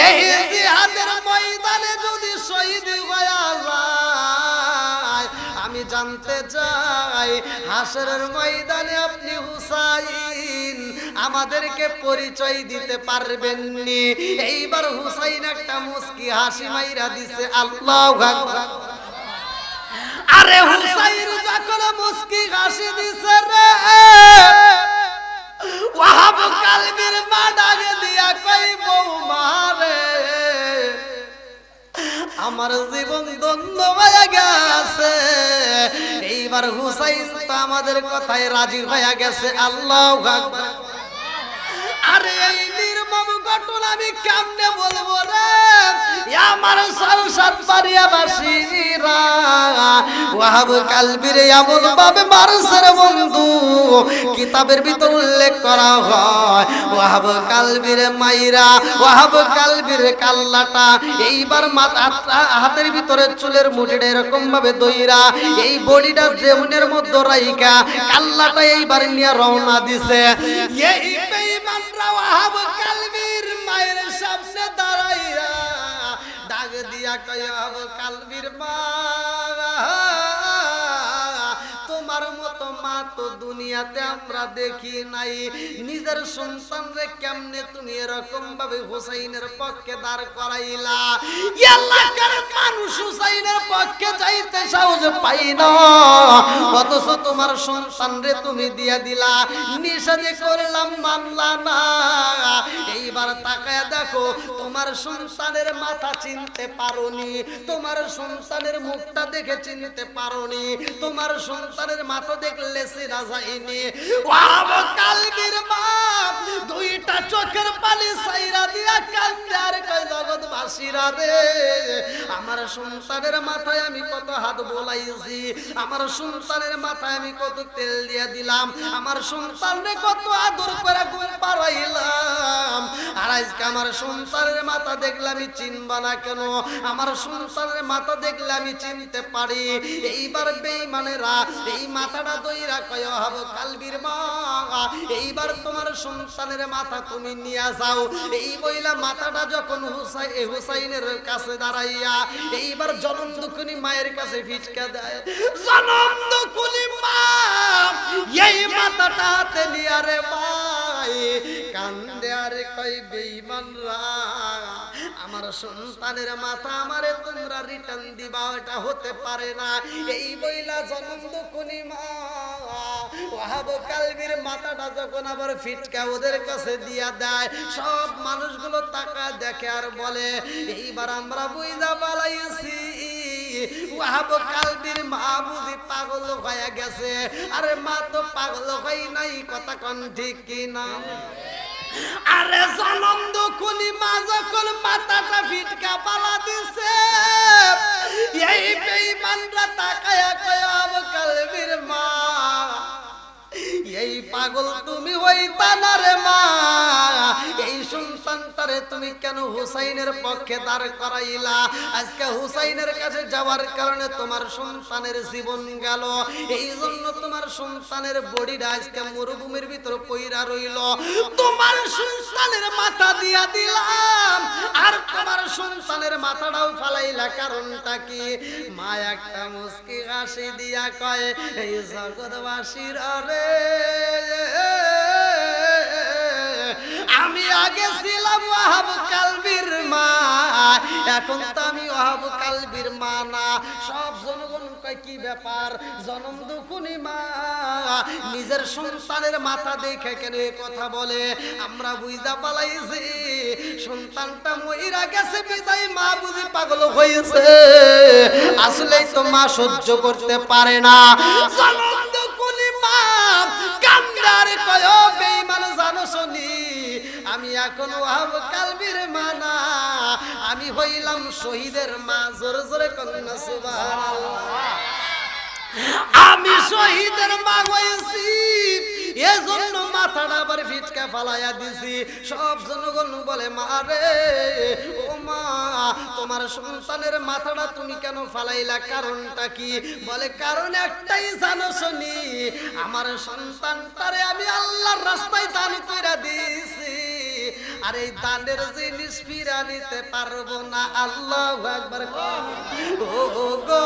S1: এই জিহাদের ময়দানে যদি শহীদ হইয়া যায়, আমি জানতে চাই হাসরের ময়দানে আপনি হুসাইন আমাদেরকে পরিচয় দিতে পারবেননি। এইবার হুসাইন একটা মুস্কি হাসি মাইরা দিছে, আল্লাহু আকবার। আরে হুসাইন যখন মুস্কি হাসি দিছে রে, ওয়াহাব কালবির মা ডাকে দিয়া কই, বৌমা রে আমার জীবন ধন্য হয়ে গেছে। এইবার হুসাইন তো আমাদের কথায় রাজি হয়ে গেছে। আল্লাহু আকবার। আরে এই নির্মম ঘটনা আমি কেমনে বলবো রে আমার সংসার বাড়িয়াবাসীরা। ওয়াহাব কালবির এমন ভাবে মারছে বন্ধু, কিতাবের ভিতর উল্লেখ করা হয় ওয়াহাব কালবির মাইরা ওয়াহাব কালবির কাল্লাটা এইবার হাতের ভিতরে চুলের মুঠিটা এরকম ভাবে দইরা এই বডিটা জেমনের মধ্যে রাইকা কাল্লাটা এইবার নিয়ে রওনা দিছে। এই বেঈমানরা ওয়াহাব কালবির মায়ের সামনে দাঁড়াইয়া ডাক দিয়া কয় ওয়াহাব কালবির মা, তোমার মতো মা তো দুনিয়াতে আমরা দেখি নাই। নিজের সন্তানরে কেমনে তুমি এরকম ভাবে হুসাইনের পক্ষে দাঁড় করাইলা? এলাকার মানুষ হুসাইনের পক্ষে যাইতে সাহস পাই না, অথচ তোমার সন্তানরে তুমি দিয়া দিলা। নিষেধ করলাম মানলা না। এইবার তাকায় দেখো, তোমার সন্তানের মাথা চিনতে পারোনি, তোমার সন্তানের মুখটা দেখে চিনতে পারোনি, তোমার সন্তানের মাথা দেখলে চেনা যায়নি। ওয়াহাব কালবির বাপ দুইটা চোখের পানি ছাইরা দিয়া কান্দে আর কয় জগৎবাসীরা রে, আমার সন্তানের মাথায় আমি কত হাত বোলাইছি, আমার সন্তানের মাথায় আমি কত তেল দিয়া দিলাম, আমার সন্তানরে কত আদর করে ঘুম পাড়াইলাম, আর আজকে আমার সন্তানের মাথা দেখলে আমি চিনবা না কেন? আমার সন্তানের মাথা দেখলে আমি চিনতে পারি। এইবার বেঈমানেরা এই মাথাটা দইরা কয় ওয়াহাব কালবির মা, এইবার তোমার সন্তানের মাথা তুমি নিয়ে যাও। এই বইলা মাথাটা যখন হুসাইনের কাছে দাঁড়াইয়া এইবার জনম দুঃখিনী মায়ের কাছে ফিটকা দেয়। জনম দুঃখিনী মা এই মাথাটা হাতে নিয়ে রে ভাই কান্দে আর কয় বেঈমানরা, আমার সন্তানের মাথা আমারে তোমরা রিটার্ন দিবা, এটা হতে পারে না। এই বইলা জনম দুঃখিনী মা ওয়াহাব কালবির মাথাটা যখন আবার ফিটকা ওদের কাছে দিয়া দেয়, সব মানুষগুলো তাকা দেখে আর বলে এইবার আমরা বুঝা পালাইছি ওয়াহাব কালবির মা বুঝি পাগল হয়ে গেছে। আরে মা তো পাগল হয় নাই, কথা কোন ঠিক কি না? আরে জনম দুঃখিনী মা যখন মাথাটা ফিটকা পালা দিছে, এই বেঈমানরা তাকায়া কয় ওয়াহাব কালবির মা, এই পাগল তুমি হইতা না রে মা, এই সন্তানটারে তুমি কেন হুসাইনের পক্ষে দাঁড় করাইলা? আজকে হুসাইনের কাছে যাওয়ার কারণে তোমার সন্তানের জীবন গেল, এই জন্য তোমার সন্তানের বডিটা আজকে মরুভূমির ভিতর পইরা রইল। তোমার সন্তানের মাথা দিয়া দিলাম আর তোমার সন্তানের মাথাটাও ফালাইলা, কারণটা কি? মা একটা মুস্কি হাসি দিয়া কয় এই জগৎবাসীর আরে আমি আগে ছিলাম ওয়াহাব কালবির মা, এখন তো আমি ওয়াহাব কালবির মা না। সব জনগণ কয় কি ব্যাপার? জনম দুঃখিনী মা নিজের সন্তানের মাথা দেখে কেন এই কথা বলে? আমরা বুঝা পালাইছি সন্তানটা মইরা গেছে বিদায় মা বুঝি পাগল হয়েছে, আসলেই তো মা সহ্য করতে পারে না। জনম দুঃখিনী মা কান্দার কয় বেঈমান জানো শুনি, আমি এখন ওয়াহাব কালবির মা না, আমি হইলাম শহীদের মা। জোরে জোরে কন্যা সুবহানাল্লাহ। আমি শহীদের মা হইছি, এজন্য মাথাটা আবার ফিটকা ফালাইয়া দিছি। সব জনগণ বলে মা রে ও মা তোমার সন্তানের মাথাটা তুমি কেন ফালাইলা, কারণটা কি? বলে কারণ একটাই জানো শুনি, আমার সন্তানটারে আমি আল্লাহর রাস্তায় দান কইরা দিয়েছি, আর এই দানের জিনিস ফিরা নিতে পারবো না। আল্লাহু আকবার। ও গো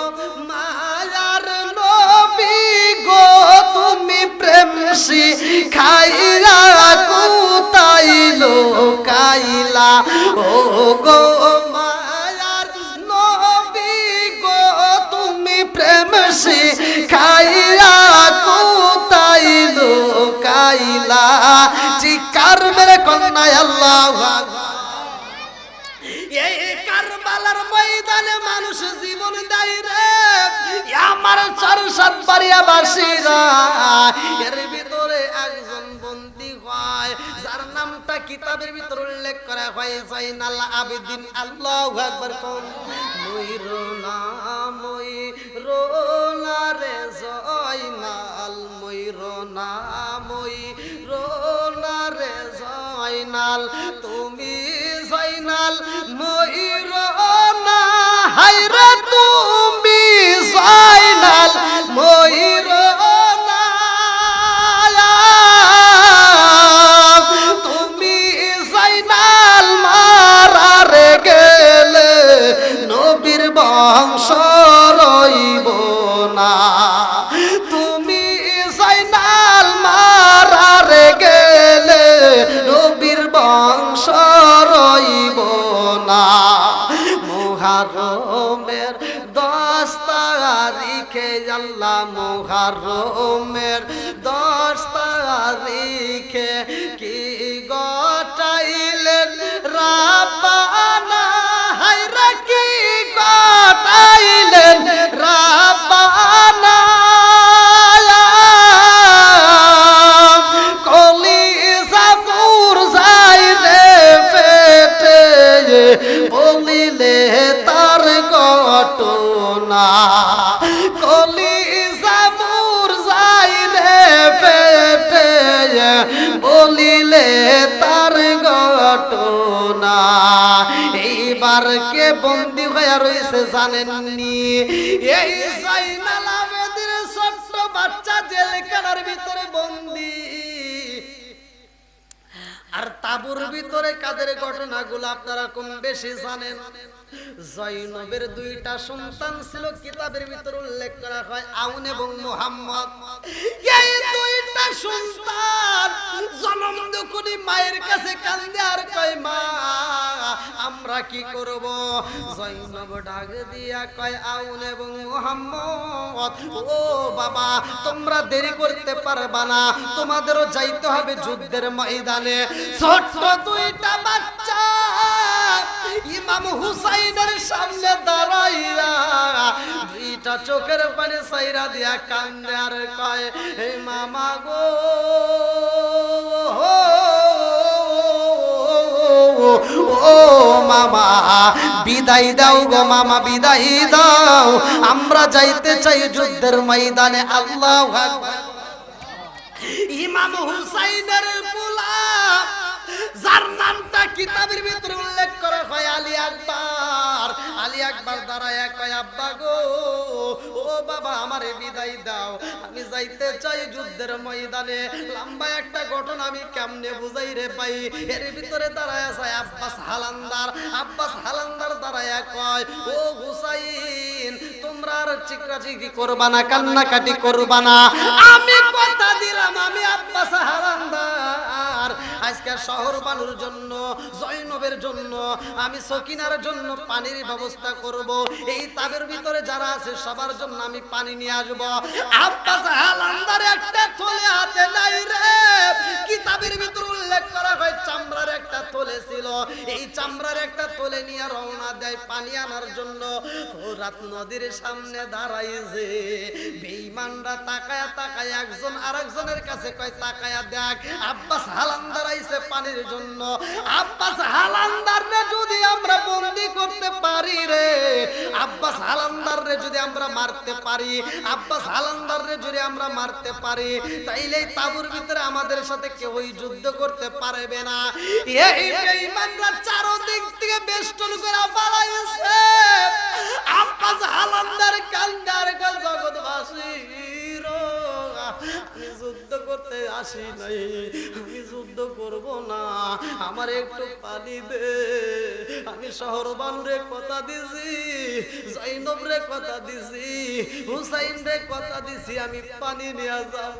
S1: মায়ার নবী গো তুমি প্রেম শিখাইলা কোথায় লোকাইলা, ও গো মায়ার নবী গো তুমি প্রেম শিখাইলা কোথায় লোকাইলা, চিৎকার মেরে কন্যা আল্লাহু আকবার। এই কারবালার ময়দানে মানুষ জীবন দেয় রে আমার 4-7 বাড়িয়া বাসীরা এর ভিতরে একজন বন্দী হয় যার নামটা কিতাবের ভিতরে উল্লেখ করা হয় জয়নাল আবেদিন। আল্লাহু আকবার। কোন ময়ূরনা ময়ূরনা রে জয়নাল ময়ূরনা ময়ূরনা রে জয়নাল তুমি জয়নাল ময়ূরনা হায়রে তুমি জয়নাল ময়ূরনা তুমি জয়নাল মারারে গেলে নবীর বংশ রইব না তুমি জয়নাল মারারে গেলে নবীর বংশ রইব না। মুহররমের 10 তারিখে আল্লাহ মুহররমের 10 তারিখে কি গটাইলেন রাব্বানা হায়রে কি গটাইলেন রাব্বানা বলিলে তার ঘটনা কলিজা মুর যাই রে পেটে বলিলে তার ঘটনা। এইবার কে বন্দী হয়ে রয়েছে জানেননি? এই জয়নাল আবেদিন ছোট্ট বাচ্চা জেলখানার ভিতরে বন্দী। আর তাবুর ভিতরে কাদের ঘটনাগুলো আপনারা কম বেশি জানেন? জয়নবের 2টা সন্তান ছিল, কিতাবের ভিতরে উল্লেখ করা হয় আউন এবং মুহাম্মদ। এই 2টা সন্তান জন্ম যখনই মায়ের কাছে কান্দে আর কয় মা আমরা কি করব? জয়নব ডাক দিয়া কয় আউন এবং মুহাম্মদ ও বাবা তোমরা দেরি করতে পারবা না, তোমাদেরও যাইতে হবে যুদ্ধের ময়দানে। ছোট্ট 2টা বাচ্চা ইমাম হুসাইনের সামনে দাঁড়াইয়া 2টা চোখের পানি সাইরা দিয়া কান্দে আর কয় হে মামা গো ও মামা বিদায় দাও গো মামা বিদায় দাও, আমরা যাইতে চাই যুদ্ধের ময়দানে। আল্লাহু আকবার। ইমাম হুসাইনের পোলা যার নামটা কিতাবের ভিতরে উল্লেখ করা হয় আলী আকবর। আলী আকবর দাঁড়ায় কয় আব্বা গো ও বাবা আমারে বিদায় দাও, আমি যাইতে চাই যুদ্ধের ময়দানে। লম্বা একটা ঘটনা আমি কেমনে বুঝাই রে ভাই। এর ভিতরে দাঁড়ায় আছে আব্বাস হালান্দার। আব্বাস হালান্দার দাঁড়ায় কয় ও হুসাইন তোমরা আর চিকরাচিকি করবা না, কান্নাকাটি করবা না, আমি কথা দিলাম আমি আব্বাস হালান্দার আজকে শহর বানুর জন্য জয়নবের জন্য আমি সকিনার জন্য পানির ব্যবস্থা করব। এই তাবের ভিতরে যারা আছে সবার জন্য আমি পানি নিয়ে আসব। আব্বাস হালান্দার একটা থলে হাতে নাই রে। কিতাবের ভিতরে উল্লেখ করা হয় চামড়ার একটা থলে ছিল, এই চামড়ার একটা থলে নিয়ে রওনা দেয় পানি আনার জন্য। ফোরাত নদীর সামনে দাঁড়াইছে বেঈমানরা তাকায়া তাকায়া একজন আরেকজনের কাছে কয় তাকায়া দেখ আব্বাস হালান্দার আইছে পানির জন্য। আব্বাস হালান্দাররে যদি আমরা বন্দী করতে পারি রে, আব্বাস হালান্দাররে যদি আমরা মারতে পারি, আব্বাস হালান্দাররে যদি আমরা মারতে পারি তাইলে তাবুর ভিতরে আমাদের সাথে কেউই যুদ্ধ করতে পারবে না। এই বেঈমানরা চারদিক থেকে বেষ্টন করে পালাইছে। আব্বাস হালান্দার কান্দার জগৎবাসী আমি যুদ্ধ করতে আসি নাই, আমি যুদ্ধ করব না, আমার একটু পানি দে। আমি শহর বানুরে কথা দিছি, জয়নব রে কথা দিছি, হুসাইন রে কথা দিছি আমি পানি নিয়ে যাব।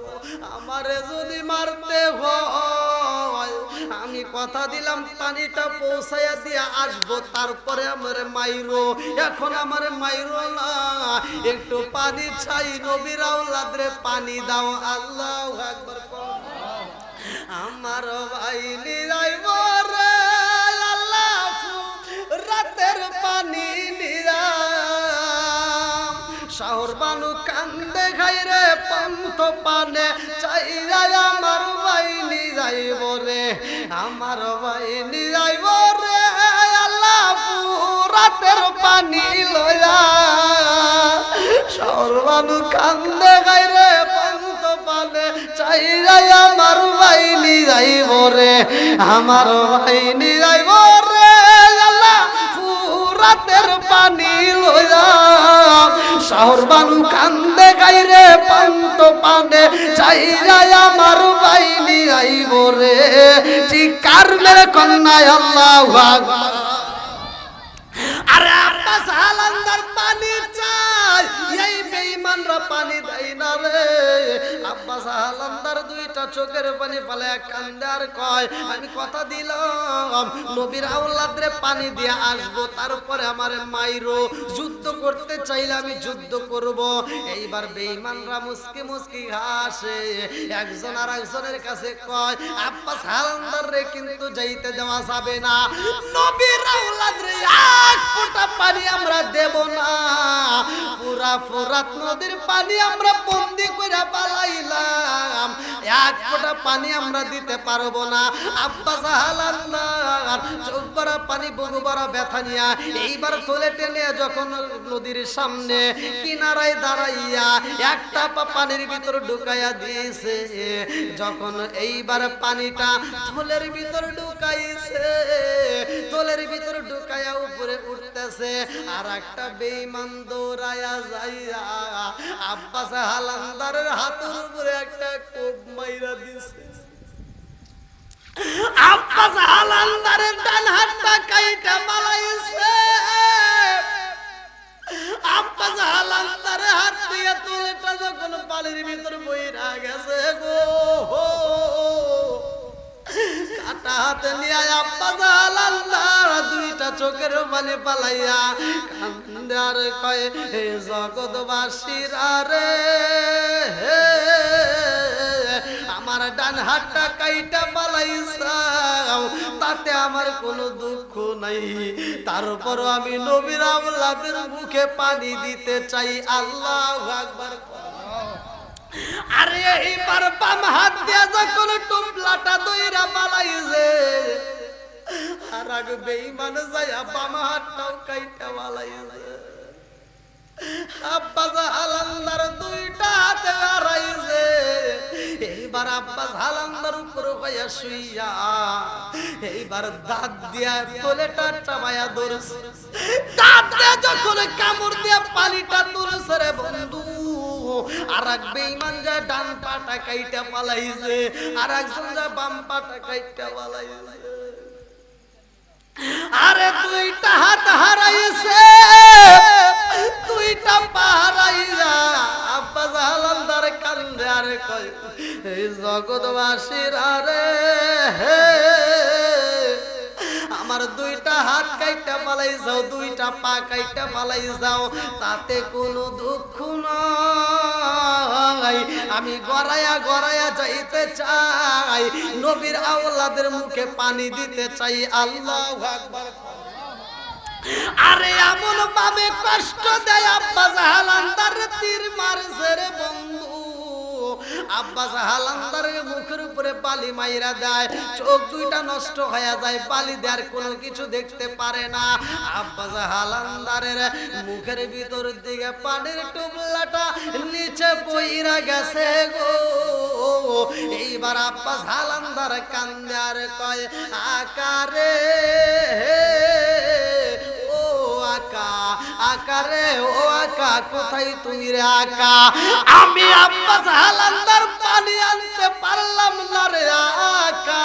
S1: আমারে যদি মারতে হয় আমি কথা দিলাম পানিটা পৌঁছাইয়া দিয়া আসবো, তারপরে আমারে মাইরো। এখন আমারে মাইরো না, একটু পানি চাই, নবীর আওলাদ রে পানি দাও। আল্লাহু আকবার। আমার ভাই নিরাইব রে আল্লাহ রাতের পানি নিরা শহর বানু কান্দে খাইরে পন্ত পানে চাইরা আমার বাইনি যাইব রে, আমার বাইনি যাইব রে আল্লাহ পুরাতের পানি লয়া। শহর বানু কান্দে খাইরে পন্ত পানে চাইরা আমার বাইনি যাইব রে, আমার বাইনি যাইব রে আল্লাহ পুরাতের পানি লয়া। শহর বানু কান্দে গাইরে পন্ত পানে চাইরা আমার বাইনি আইব রে, চিৎকার মেরে কন্যায় আল্লাহু আকবার। আরে আব্বাস হালান্দার পানি চাই, এই বেঈমানরা পানি দেয় না রে। আব্বাস হালান্দার দুইটা চোখের পানি ফেলে কান্দে আর কয়, আমি কথা দিলাম নবীর আওলাদরে পানি দিয়ে আসবো, তারপরে আমারে মাইরো, যুদ্ধ করতে চাইলে আমি যুদ্ধ করব। এইবার বেঈমানরা মুস্কি মুস্কি হাসে, একজন আর একজনের কাছে কয়, আব্বাস হালান্দার রে কিন্তু যাইতে দেওয়া যাবে না, নবীর আওলাদরে এক ফোঁটা পানি আমরা দেব না, পুরা ফোরাত নদীর পানি আমরা বন্দি করে পালাইলাম, এক ফোঁটা পানি আমরা দিতে পারবো না। আব্বাস হালান্দার চোখ ভরা পানি বুকু ভরা ব্যথা নিয়া এইবার তোলে টেনে যখন নদীর সামনে কিনারায় দাঁড়াইয়া একটা পানির ভিতর ঢুকাইয়া দিয়েছে, যখন এইবার পানিটা থলের ভিতর ঢুকাইছে, থলের ভিতর ঢুকাইয়া উপরে উঠতেছে, আর একটা বেঈমান দৌড়াইয়া যাইয়া আব্বাস হালান্দারের হাতের উপরে একটা কোপ মাইরা দিছে। আব্বাস হালান্দারের ডান হাতটা কাইটা পালাইছে। আব্বাস হালান্দারের হাত দিয়ে তুলেটা যখন পানির ভিতর বইরা গেছে গো, কাটা হাতে নিয়ে আব্বাস হালান্দার দুইটা চোখের পানি পালাইয়া কান্দে আর কয়, হে জগৎবাসীরা রে, আমার ডান হাতটা কাইটা পালাইছাও, তাতে আমার কোনো দুঃখ নাই, তারপরও আমি নবীর আওলাদের মুখে পানি দিতে চাই। আল্লাহু আকবার। আরে এইবার বাম হাত দিয়া যখন টুপলাটা দইরা পালাইছে, আর আগে বেঈমান যায়া বাম হাতটাও কাইটা পালাইছে। আব্বাস হালান্দার দুইটা হাতে হারাইছে, এইবার আব্বাস হালান্দার উপর হইয়া শুইয়া এইবার দাঁত দিয়া তোলেটা চাবায়া ধরছে, দাঁত দিয়া যখন কামড় দিয়া পানিটা তুলছে রে বন্ধু, আর এক বেঈমান যা ডান পাটা কাইটা পালাইছে, আর একজন যা বাম পাটা কাইটা পালাইছে। আরে দুইটা হাত হারাইছে, দুইটা পা হারাইয়া আব্বাস হালান্দার কান্দে আর কয়, এই জগৎবাসীরা রে, আমার দুইটা হাত কাইটা পালাই যাও, দুইটা পা কাইটা পালাই যাও, তাতে কোনো দুঃখ নাই, আমি গড়াইয়া গড়াইয়া যাইতে চাই, নবীর আওলাদের মুখে পানি দিতে চাই। আল্লাহু আকবার। আরে এমন ভাবে কষ্ট দেয় আব্বাস হালান্দার তীর মারছে রে বন্ধু, আব্বাস হালান্দারের মুখের উপরে বালি মাইরা দেয়, চোখ দুইটা নষ্ট হয়ে যায়, বালি দেওয়ার কোনো কিছু দেখতে পারে না। আব্বাস হালান্দারের মুখের ভিতর দিকে পানির টুকলাটা নিচে পইরা গেছে গো। এইবার আব্বাস হালান্দার কান্দে আর কয়, আকারে আকারে ও আকা, কোথায় তুমি রে আকা? আমি আব্বাস হালান্দার পানি আনতে পারলাম না রে আকা।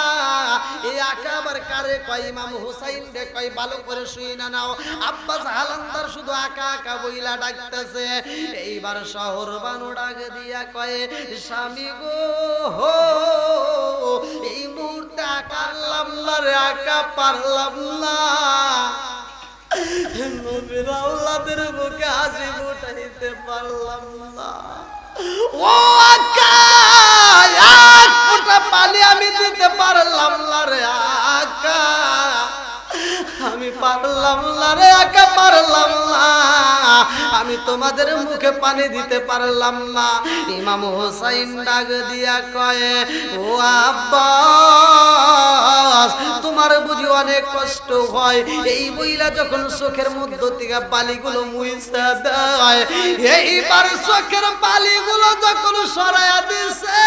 S1: এই আকা আবার কারে কয়? ইমাম হুসাইন রে কয়, ভালো করে শুই না নাও। আব্বাস হালান্দার শুধু আকা আকা বইলা ডাকতেছে। এইবার শহর বানু ডাক দিয়া কয়, স্বামী গো, এই মুহূর্তে আকারলাম না রে আকা, পারলাম না, নবীর আওলাদের মুখে হাসি ফুটাইতে পারলাম না। ও আকা, এক ফোঁটা পানি আমি দিতে পারলাম না রে আকা, আমি পারলাম না রে আকা, পারলাম না। আমি তোমাদের মুখে পানি দিতে পারলাম না। ইমাম হুসাইন ডাক দিয়া কয়, ও আব্বাস, তোমার বুঝি অনেক কষ্ট হয়। এই বইলা যখন চোখের মধ্য থেকে বালিগুলো মুইছা দেয়, এইবার চোখের বালিগুলো যখন সরাইয়া দিছে,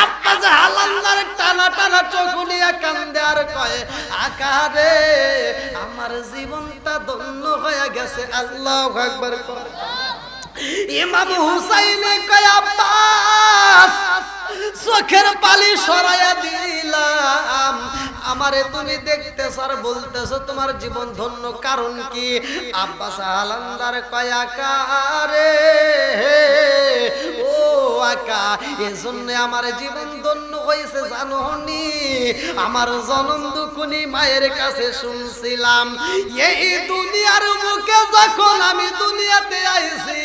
S1: আব্বাস হালান্দার টানা টানা চোখ নিয়ে কান্দে আর কয়, আকারে আমার জীবনটা ধন্য হয়ে গেছে। আল্লাহু আকবার। ইমাম হুসাইন কয়, আব্বাস চোখের পালি সরাইয়া দিলাম, আমারে তুমি দেখতেছ আর বলতেছ তোমার জীবন ধন্য, কারণ কি? আব্বাস হালান্দার কয়, আকারে ও আকা, এজন্য আমার জীবন ধন্য হয়েছে জানো নি? আমার জনম দুঃখনি মায়ের কাছে শুনছিলাম, এই দুনিয়ার মুখে যখন আমি দুনিয়াতে আইছি,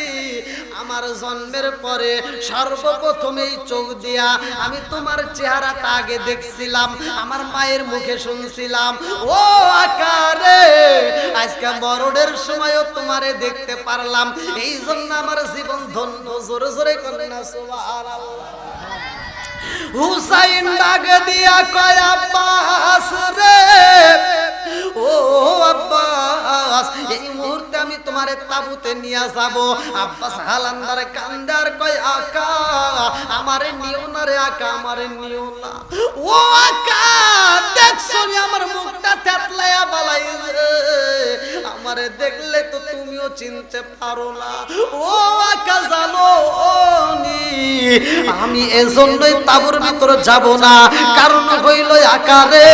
S1: আমার জন্মের পরে সর্বপ্রথম এই চোখ দিয়া আমি তোমার চেহারাটা আগে দেখছিলাম, আমার মায়ের মুখে শুনছিলাম। ও আকারে আজকে মরণের সময়ও তোমারে দেখতে পারলাম, এই জন্য আমার জীবন ধন্য। জোরে জোরে করেন না সুবহানাল্লাহ। হুসাইন ডাক দিয়া কয়, আব্বাস রে, ও আব্বাস, এই মুহূর্তে আমি তোমারে তাবুতে নিয়ে যাব। আব্বাস হালান্দার কান্দার কয়, আকা আমারে নিও না রে, আকা আমারে নিও না। ও আকা দেখছো আমার মুখটা থেতলায়া বালাইছে, আমারে দেখলে তো তুমিও চিনতে পারো না। ও আকা জানো আমি এজন্যই তাবুর ভিতরে যাব না, কারণ হইল আকারে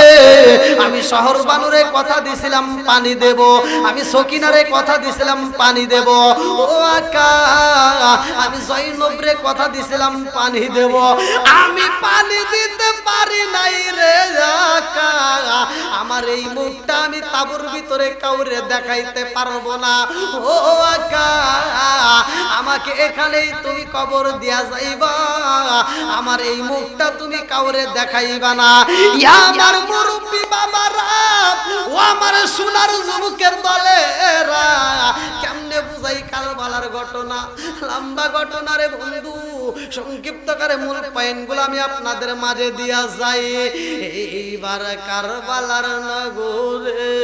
S1: আমি শহর বানুরে কথা দিছিলাম পানি দেব, আমি সকিনারে কথা দিছিলাম পানি দেব। ও আকা আমি জয়নবরে কথা দিছিলাম পানি দেব, আমি পানি দিতে পারি নাই রে আকা। আমার এই মুখটা আমি তাবুর ভিতরে কাউরে দেখাইতে পারবো না। ও আকা আমাকে এখানেই তুমি কবর দিয়া যাইবা, আমার এই মুখটা তুমি কাউরে দেখাইবা না। ইয়া আমার মুরব্বি বাবারা, ও আমার সোনার যুবকের দলেরা, কেমনে বুঝাই কারবালার ঘটনা? লম্বা ঘটনা রে বন্ধু, সংক্ষিপ্ত করে মূল পয়েন্টগুলো আমি আপনাদের মাঝে দিয়া যাই। এইবার কারবালার নগরে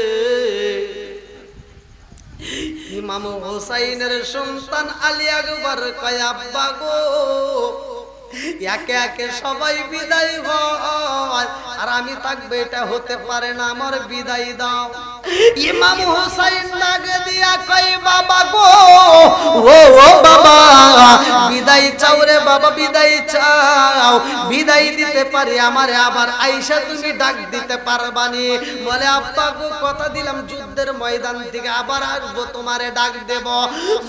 S1: ইমাম হুসাইনের সন্তান আলী আকবর কয়, আব্বা গো, একে একে সবাই বিদায় হয়, আর আমি থাকবে এটা হতে পারে না, আমার বিদায় দাও। ইমাম হুসাইন ডাক দিয়া কয়, বাবা গো, ও বাবা, বিদায় চাও রে বাবা, বিদায় চাও, বিদায় দিতে পারি, আমারে আবার আইসা তুমি ডাক দিতে পারবানি? বলে, আব্বা গো কথা দিলাম যুদ্ধের ময়দান থেকে আবার আসবো, তোমারে ডাক দেব।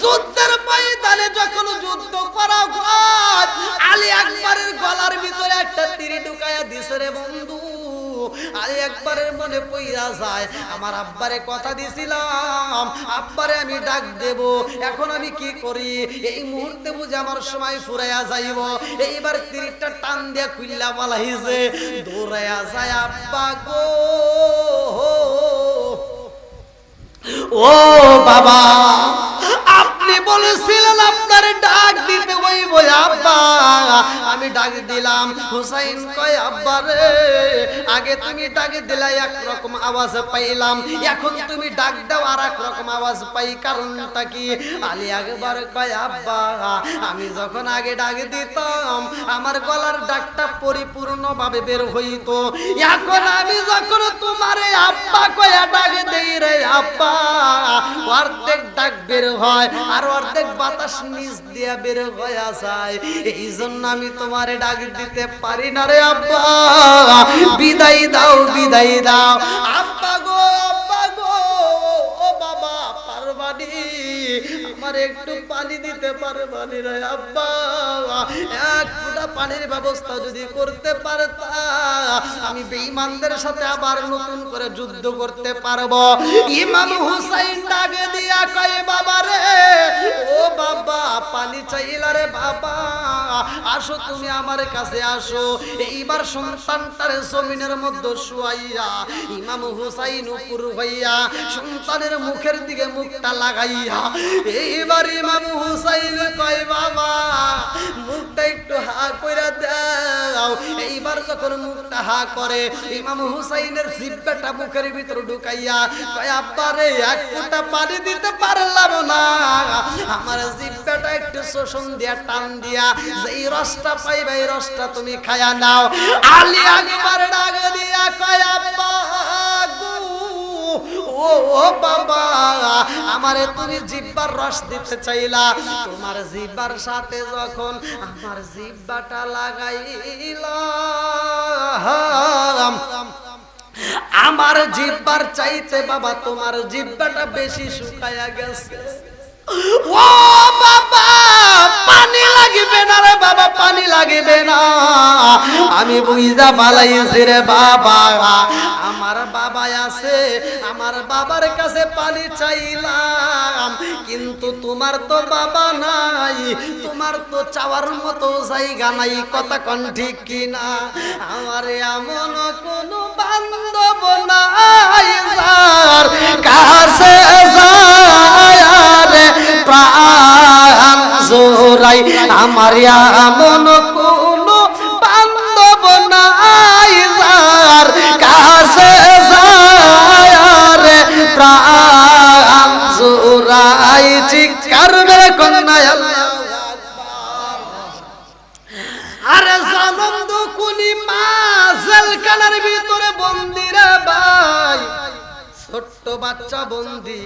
S1: যুদ্ধের ময়দানে যখন যুদ্ধ করা হয়, আলী আকবরের গলার ভিতরে একটা তীর ঢুকায়া দিছে রে বন্ধু। আলী আকবরের মনে পইরা যায়, আমার আব্বারে কথা দিছিলাম, আব্বারে আমি ডাক দেব, এখন আমি কি করি? এই মুহূর্তে বুঝে আমার সময় ফুরাইয়া যাইব। এইবার তীরটা টান দিয়া খুইল্লা পালাইছে, দৌড়াইয়া যায়, আব্বা গো, ও বাবা, আপনি বলেছিলেন আপনার ডাক দিতে হইব, আব্বা আমি ডাক দিলাম। হুসাইন কয়, আব্বা রে, আগে তুমি ডাক দিলা একরকম আওয়াজ পাইলাম, এখন তুমি ডাক দাও আর একরকম আওয়াজ পাই, কারণটা কি? আলী আকবর কয়, আব্বা আমি যখন আগে ডাক দিতাম আমার গলার ডাকটা পরিপূর্ণভাবে বের হইতো, এখন আমি যখন তোমারে আব্বা কয়া ডাক দেই রে আব্বা, অর্ধেক ডাক বের হয় আর অর্ধেক বাতাস নিচ দিয়া বের হয়ে যায়, এই জন্য আমি তোমারে ডাক দিতে পারি না রে আব্বা, বিদায় দাও, বিদায় দাও। আব্বা গো, আব্বা গো, ও বাবা পারবানি, আমার একটু পানি দিতে পারবানি রে আব্বা? এক ফোঁটা পানির ব্যবস্থা যদি করতে পারতা, আমি বেঈমানদের সাথে আবার নতুন করে যুদ্ধ করতে পারবো। ইমাম হুসাইন ডাক দিয়া কয়, বাবা রে, ও বাবা পানি চাইলা রে বাবা, আসো তুমি আমার কাছে আসো। এইবার সন্তানটারে জমিনের মধ্যে শুয়াইয়া ইমাম হুসাইন উপর হইয়া সন্তানের মুখের দিকে মুখটা লাগাইয়া এইবার ইমাম হুসাইন কয় বাবা মুখটা একটু হা কইরা দাও। এইবার যখন মুখটা হা করে ইমাম হুসাইনের জিহ্বাটা মুখের ভিতর ঢুকাইয়া কয় আব্বা রে এক ফোঁটা পানি দিতে পারলাম না, আমার জিহ্বাটা একটু শোষণ দিয়া টান দিয়া যেই রসটা পাইবা এই রসটা তুমি খায়া নাও। আলী আকবার ডাক দিয়া কয় আব্বা ও বাবা আমারে তুমি জিহ্বার রস দিতে চাইলা, তোমার জিহ্বার সাথে যখন আমার জিহ্বাটা লাগাইলাম আমার জিহ্বার চাইতে বাবা তোমার জিহ্বাটা বেশি শুকায়া গেছে। ও বাবা পানি লাগবে না রে বাবা, পানি লাগবে না, আমি বুঝা পালাইছি রে বাবা, আমার বাবা আছে, আমার বাবার কাছে পানি চাইলাম, কিন্তু তোমার তো বাবা নাই, তোমার তো চাওয়ার মতো জায়গা নাই, কথা কোন ঠিক কিনা? আমার এমন কোন বান্ধব নাই যার কাছে যায় প্রাণ জোড়াই, আমার এমন কোন বান্ধব নাই যার কাছে যায় প্রাণ জোড়াই, চিৎকার মেরে কন্যা আল্লাহু আকবার। আরে জানম দুকুনি মা জেলখানার ভিতরে বন্দী রে ভাই, ছোট্ট বাচ্চা বন্দি,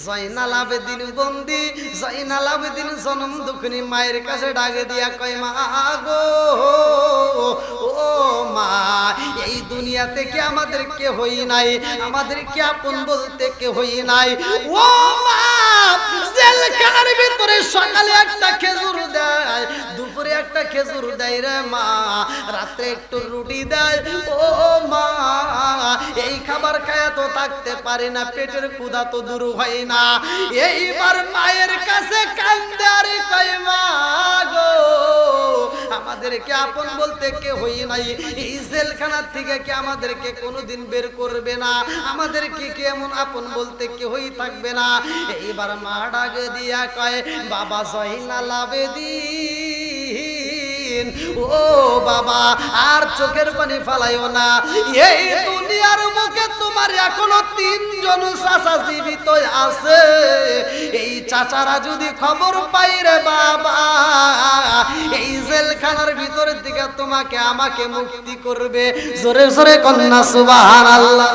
S1: জয়নাল আবেদিন বন্দি, জয়নাল আবেদিন জনম দুঃখিনী মায়ের কাছে ডাকে দিয়া কয় মা গো ও মা, এই দুনিয়াতে কি আমাদের কেহই নাই, আমাদের কি আপন বলতে কেহই নাই, ও মা জেলখানার ভিতরে সকালে একটা খেজুর দেয়, দুপুরে একটা খেজুর দেয় রে মা, রাতে একটু রুটি দেয়, ও মা এই খাবার খায়া তো থাকতে পারে না, পেটের ক্ষুধা তো দূর হয় না। এইবার মায়ের কাছে কান্দে আর কয় মা গো আমাদেরকে আপন বলতে কে হই নাই, এই জেলখানার থেকে কি আমাদেরকে কোনোদিন বের করবে না, আমাদেরকে কি এমন আপন বলতে কে হই থাকবে না? এইবার মা ডাক দিয়া কয় বাবা জয়নাল আবেদিন ও বাবা আর চোখের পানি ফালাইও না, এই দুনিয়ার মুখে তোমার এখনো তিনজন চাচা জীবিত আছে, এই চাচারা যদি খবর পাই রে বাবা এই জেলখানার ভিতরের দিকে তোমাকে আমাকে মুক্তি করবে, জোরে জোরে কন্যা সুবহানাল্লাহ।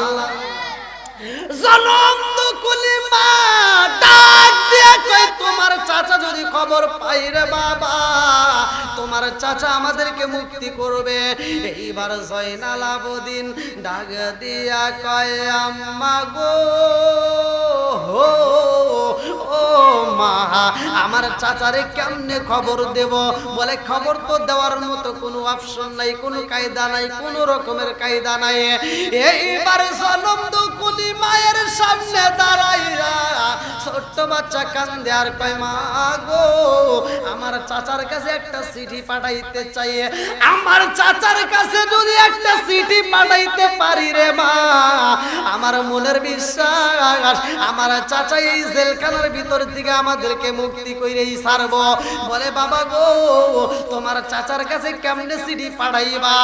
S1: জনম দুকুলি মা ডাক দিয়া কয় তোমার চাচা যদি খবর পাই রে বাবা তোমার চাচা আমাদেরকে মুক্তি করবে। এইবার জয়নাল আবেদিন ডাক দিয়া কয় আম্মা গো ও মা আমার চাচারে কেমনে খবর দেব? বলে খবর তো দেওয়ার মতো কোনো অপশন নাই, কোনো কায়দা নাই, কোনো রকমের কায়দা নাই। এইবার জনম দুকুলি মায়ের সামনে দাঁড়াইয়া ছোট্ট বাচ্চা কান্দে আর কয় মা গো আমার চাচার কাছে একটা চিঠি পাঠাইতে চাই, আমার চাচার কাছে যদি একটা চিঠি পাঠাইতে পারি রে মা আমার মনের বিশ্বাস আমার চাচা এই জেলখানার ভিতর থেকে আমাদেরকে মুক্তি কইরেই ছাড়ব। বলে বাবা গো তোমার চাচার কাছে কেমনে চিঠি পাঠাইবা?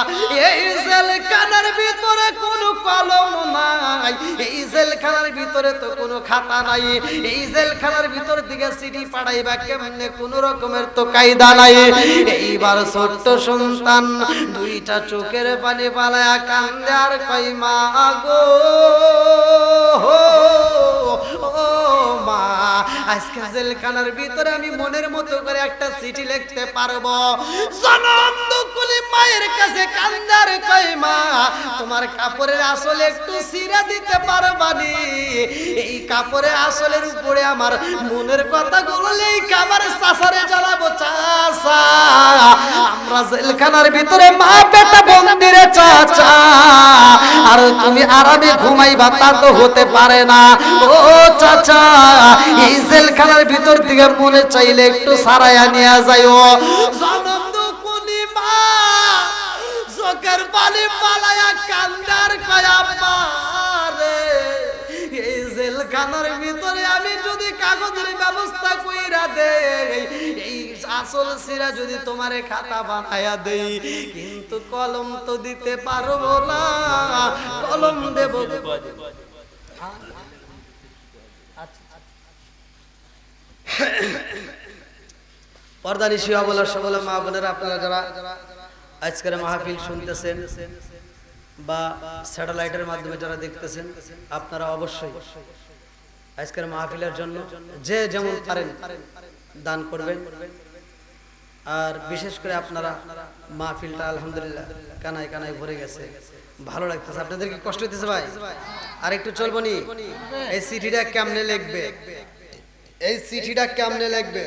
S1: এই জেলখানার ভিতরে কোনো কলম নাই, এই জেলখানার ভিতরে তো কোনো খাতা নাই, এই জেলখানার ভিতর দিকে চিঠি পাঠাইবা কেমনে? কোনো রকমের তো কায়দা নাই। এইবার ছোট্ট সন্তান দুইটা চোখের পানি পালায়া কান্দে আর কই মা গো ও মা আজকে জেলখানার ভিতরে আমি মনের মতো করে একটা চিঠি লিখতে পারবো। জনম দুঃখ কুলি মায়ের কাছে কান্দার কই মা তোমার কাপড়ের আসলে একটু ছিঁড়ে দিতে পারবানি এই কাপড়ের আসলের উপরে আমার মনের কথাগুলো লেখা আমার চাচারে জ্বালাবো চাচা আমরা জেলখানার ভিতরে মা বেটা বন্দিরে চাচা আর তুমি আরামে ঘুমাইবা তা তো হতে পারে না ও চাচা এই জেলখানার ভিতর থেকে মনে চাইলে একটু সারাইয়া নিয়ে যাইও জনম কোনি মা চোখের পানি পালায়া কান্দার কয়া পারে এই জেলখানার ভিতরে আমি যদি কাগজের ব্যবস্থা কইরা দেই এই আসল সিরা যদি তোমারে খাতা বানায়া দেই কিন্তু কলম তো দিতে পারবো না কলম দেব পর্দানি শিয়া বলার সকল মা বোনেরা আপনারা যারা আজকের মাহফিল শুনতেছেন বা স্যাটেলাইটের মাধ্যমে যারা দেখতেছেন আপনারা অবশ্যই আজকের মাহফিলের জন্য যে যেমন পারেন দান করবেন আর বিশেষ করে আপনারা মাহফিলটা আলহামদুলিল্লাহ কানায় কানায় ভরে গেছে ভালো লাগতেছে আপনাদের কি কষ্ট হইতেছে ভাই আর একটু চলবো নি এই চিঠিটা কেমনে লিখবে এই চিঠিটা কেমনে লিখবে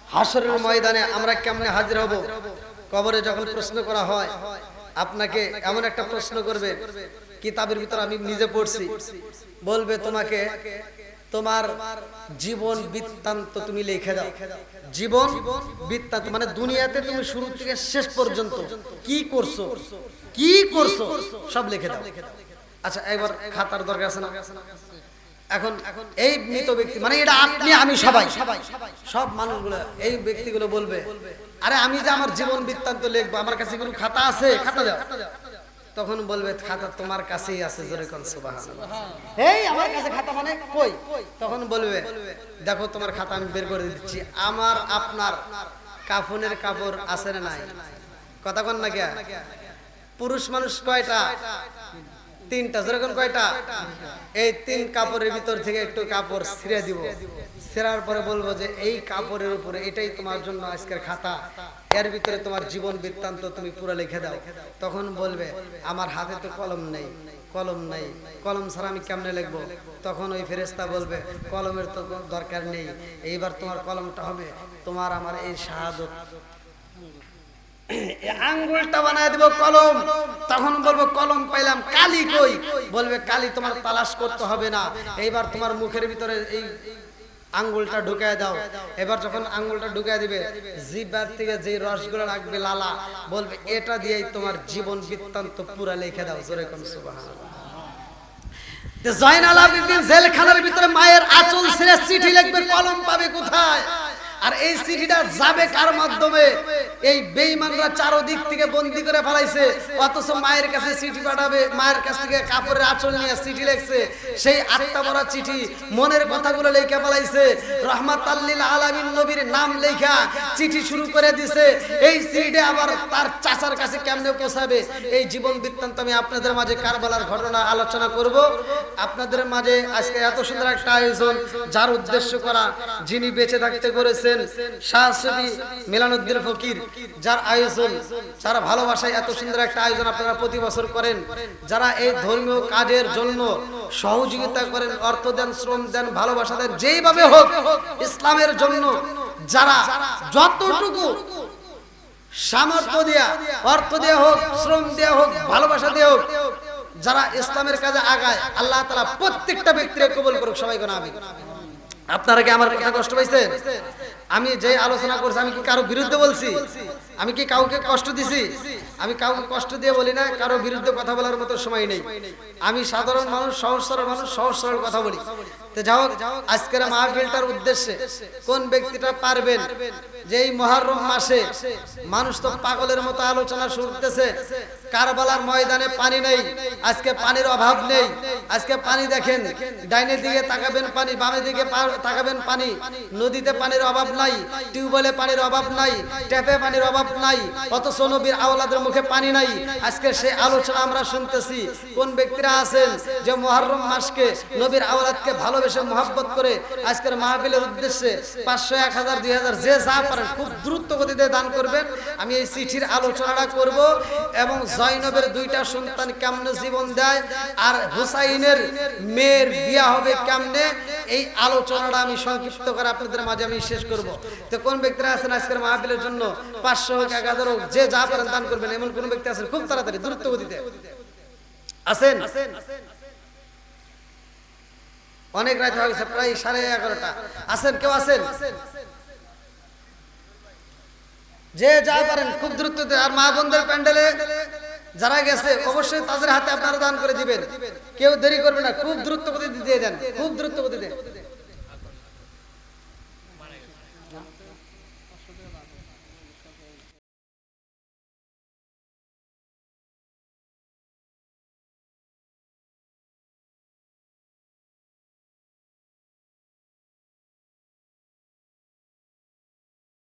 S1: হাসরের ময়দানে আমরা কেমনে হাজির হব কবরে যখন প্রশ্ন করা হয় আপনাকে এমন একটা প্রশ্ন করবে কিতাবের ভিতর আমি নিজে পড়ছি বলবে তোমাকে তোমার জীবন বৃত্তান্ত তুমি লিখে দাও জীবন বৃত্তান্ত মানে দুনিয়াতে তুমি শুরু থেকে শেষ পর্যন্ত কি করছো সব লিখে দাও আচ্ছা একবার খাতার দরকার আছে না এখন এই মৃত ব্যক্তি মানে এটা আপনি আমি সবাই সব মানুষগুলো এই ব্যক্তিগুলো বলবে আরে আমি যে আমার জীবন বৃত্তান্ত লিখবো আমার কাছে কোনো খাতা আছে খাতা দাও তখন বলবে খাতা তোমার কাছেই আছে জোরে কোন সুবহানাল্লাহ এই আমার কাছে খাতা মানে কই তখন বলবে দেখো তোমার খাতা আমি বের করে দিচ্ছি আমার আপনার কাফনের কাপড় আছে না নাই কথা কোন না কি পুরুষ মানুষ কয়টা তিনটা যেরকম কয়টা এই তিন কাপড়ের ভিতর থেকে একটু কাপড় ছিঁড়ে দিব ছেঁড়ার পরে বলবো যে এই কাপড়ের উপরে এটাই তোমার জন্য আজকের খাতা এর ভিতরে তোমার জীবন বৃত্তান্ত তুমি পুরো লিখে দাও তখন বলবে আমার হাতে তো কলম নেই কলম ছাড়া আমি কেমনে লিখবো তখন ওই ফেরেশতা বলবে কলমের তো দরকার নেই এইবার তোমার কলমটা হবে তোমার আমার এই শাহাদত আঙ্গুলটা বানায় দিব কলম তখন বলবো কলম পাইলাম কালি কই বলবে কালি তোমার তালাশ করতে হবে না এইবার তোমার মুখের ভিতরে এই আঙ্গুলটা ঢুকায় দাও এবার যখন আঙ্গুলটা ঢুকায় দিবে জিহ্বার থেকে যে রসগুলো লাগবে লালা বলবে এটা দিয়েই তোমার জীবন বৃত্তান্ত পুরা লিখে দাও জোরে কোন সুবহানাল্লাহ জয়নাল আবেদিন জেলখানার ভিতরে মায়ের আঁচল ছিঁড়ে চিঠি লিখবে কলম পাবে কোথায় আর এই চিঠিটা যাবে কার মাধ্যমে এই বেঈমানরা চারদিক থেকে বন্দী করে ফেলাইছে অথচ মায়ের কাছে চিঠি পাঠাবে মায়ের কাছ থেকে কাপড়ের আঁচল নিয়ে চিঠি লিখছে সেই আত্মা ভরা চিঠি মনের কথাগুলো লিখে ফেলাইছে রহমাতাল লিল আলামিন নবীর নাম লেখা চিঠি শুরু করে দিয়েছে এই চিঠিটা আবার তার চাচার কাছে কেমনে পৌঁছাবে এই জীবন বৃত্তান্ত আমি আপনাদের মাঝে কারবালার ঘটনা আলোচনা করব আপনাদের মাঝে আজকে এত সুন্দর একটা আয়োজন যার উদ্দেশ্য করা যিনি বেঁচে থাকতে করেছে শাহ সুফি মিলানুদ্দিন ফকির যার আয়োজন যারা ভালোবাসায় এত সুন্দর একটা আয়োজন আপনারা প্রতি বছর করেন যারা এই ধর্মীয় কাজের জন্য সহযোগিতা করেন অর্থ দেন শ্রম দেন ভালোবাসা দেন যেইভাবে হোক ইসলামের জন্য যারা যতটুকু সামর্থ্য দেয়া অর্থ দেয়া হোক শ্রম দেয়া হোক ভালোবাসা দেয়া হোক যারা ইসলামের কাজে আগায় আল্লাহ তাআলা প্রত্যেকটা ব্যক্তিকে কবুল করুক সবাই কোন আমিন আপনারা কি আমার কথা কষ্ট পাইছেন আমি যে আলোচনা করছি আমি কি কারো বিরুদ্ধে বলছি আমি কি কাউকে কষ্ট দিছি আমি কাউকে কষ্ট দিয়ে বলি না কারো বিরুদ্ধে কথা বলার মতো সময় নেই আমি সাধারণ মানুষ সহজ সরল কথা বলি তো যাও আজকের মাহফিলটার উদ্দেশ্যে কোন ব্যক্তিটা পারবেন যে এই মুহররম মাসে মানুষ তো পাগলের মতো আলোচনা শুনতেছে কারবালার ময়দানে পানি নেই আজকে পানির অভাব নেই আজকে পানি দেখেন ডাইনে দিকে তাকাবেন পানি বামে দিকে তাকাবেন পানি নদীতে পানির অভাব নাই টিউবওয়েলে পানির অভাব নাই ট্যাপে পানির অভাব নাই অথচ নবীর আওলাদের মুখে পানি নাই আজকে সেই আলোচনা আমরা শুনতেছি কোন ব্যক্তিরা আছেন যে মুহররম মাসকে নবীর আওলাদকে ভালো ভালোবেসে মহব্বত করে আজকের মাহফিলের উদ্দেশ্যে 500, 1000, 2000 যে যা পারেন খুব দ্রুত গতিতে দান করবেন। আমি এই চিঠির আলোচনাটা করব এবং জয়নবের 2টা সন্তান কেমনে জীবন দেয় আর হুসাইনের মেয়ের বিয়া হবে কেমনে, এই আলোচনাটা আমি সংক্ষিপ্ত করে আপনাদের মাঝে আমি শেষ করব। তো কোন ব্যক্তিরা আছেন আজকের মাহফিলের জন্য 500 হোক 1000 হোক যে যা পারেন দান করবেন, এমন কোন ব্যক্তি আছেন খুব তাড়াতাড়ি দ্রুত গতিতে আছেন? অনেক রাত হয়ে গেছে, প্রায় 11:30 আছেন? কেউ আছেন? যে যা পারেন খুব দ্রুত। আর মা বোনদের প্যান্ডেলে যারা গেছে অবশ্যই তাদের হাতে আপনারা দান করে দিবেন, কেউ দেরি করবে না, খুব দ্রুত গতিতে দিয়ে দেন, খুব দ্রুত গতিতে।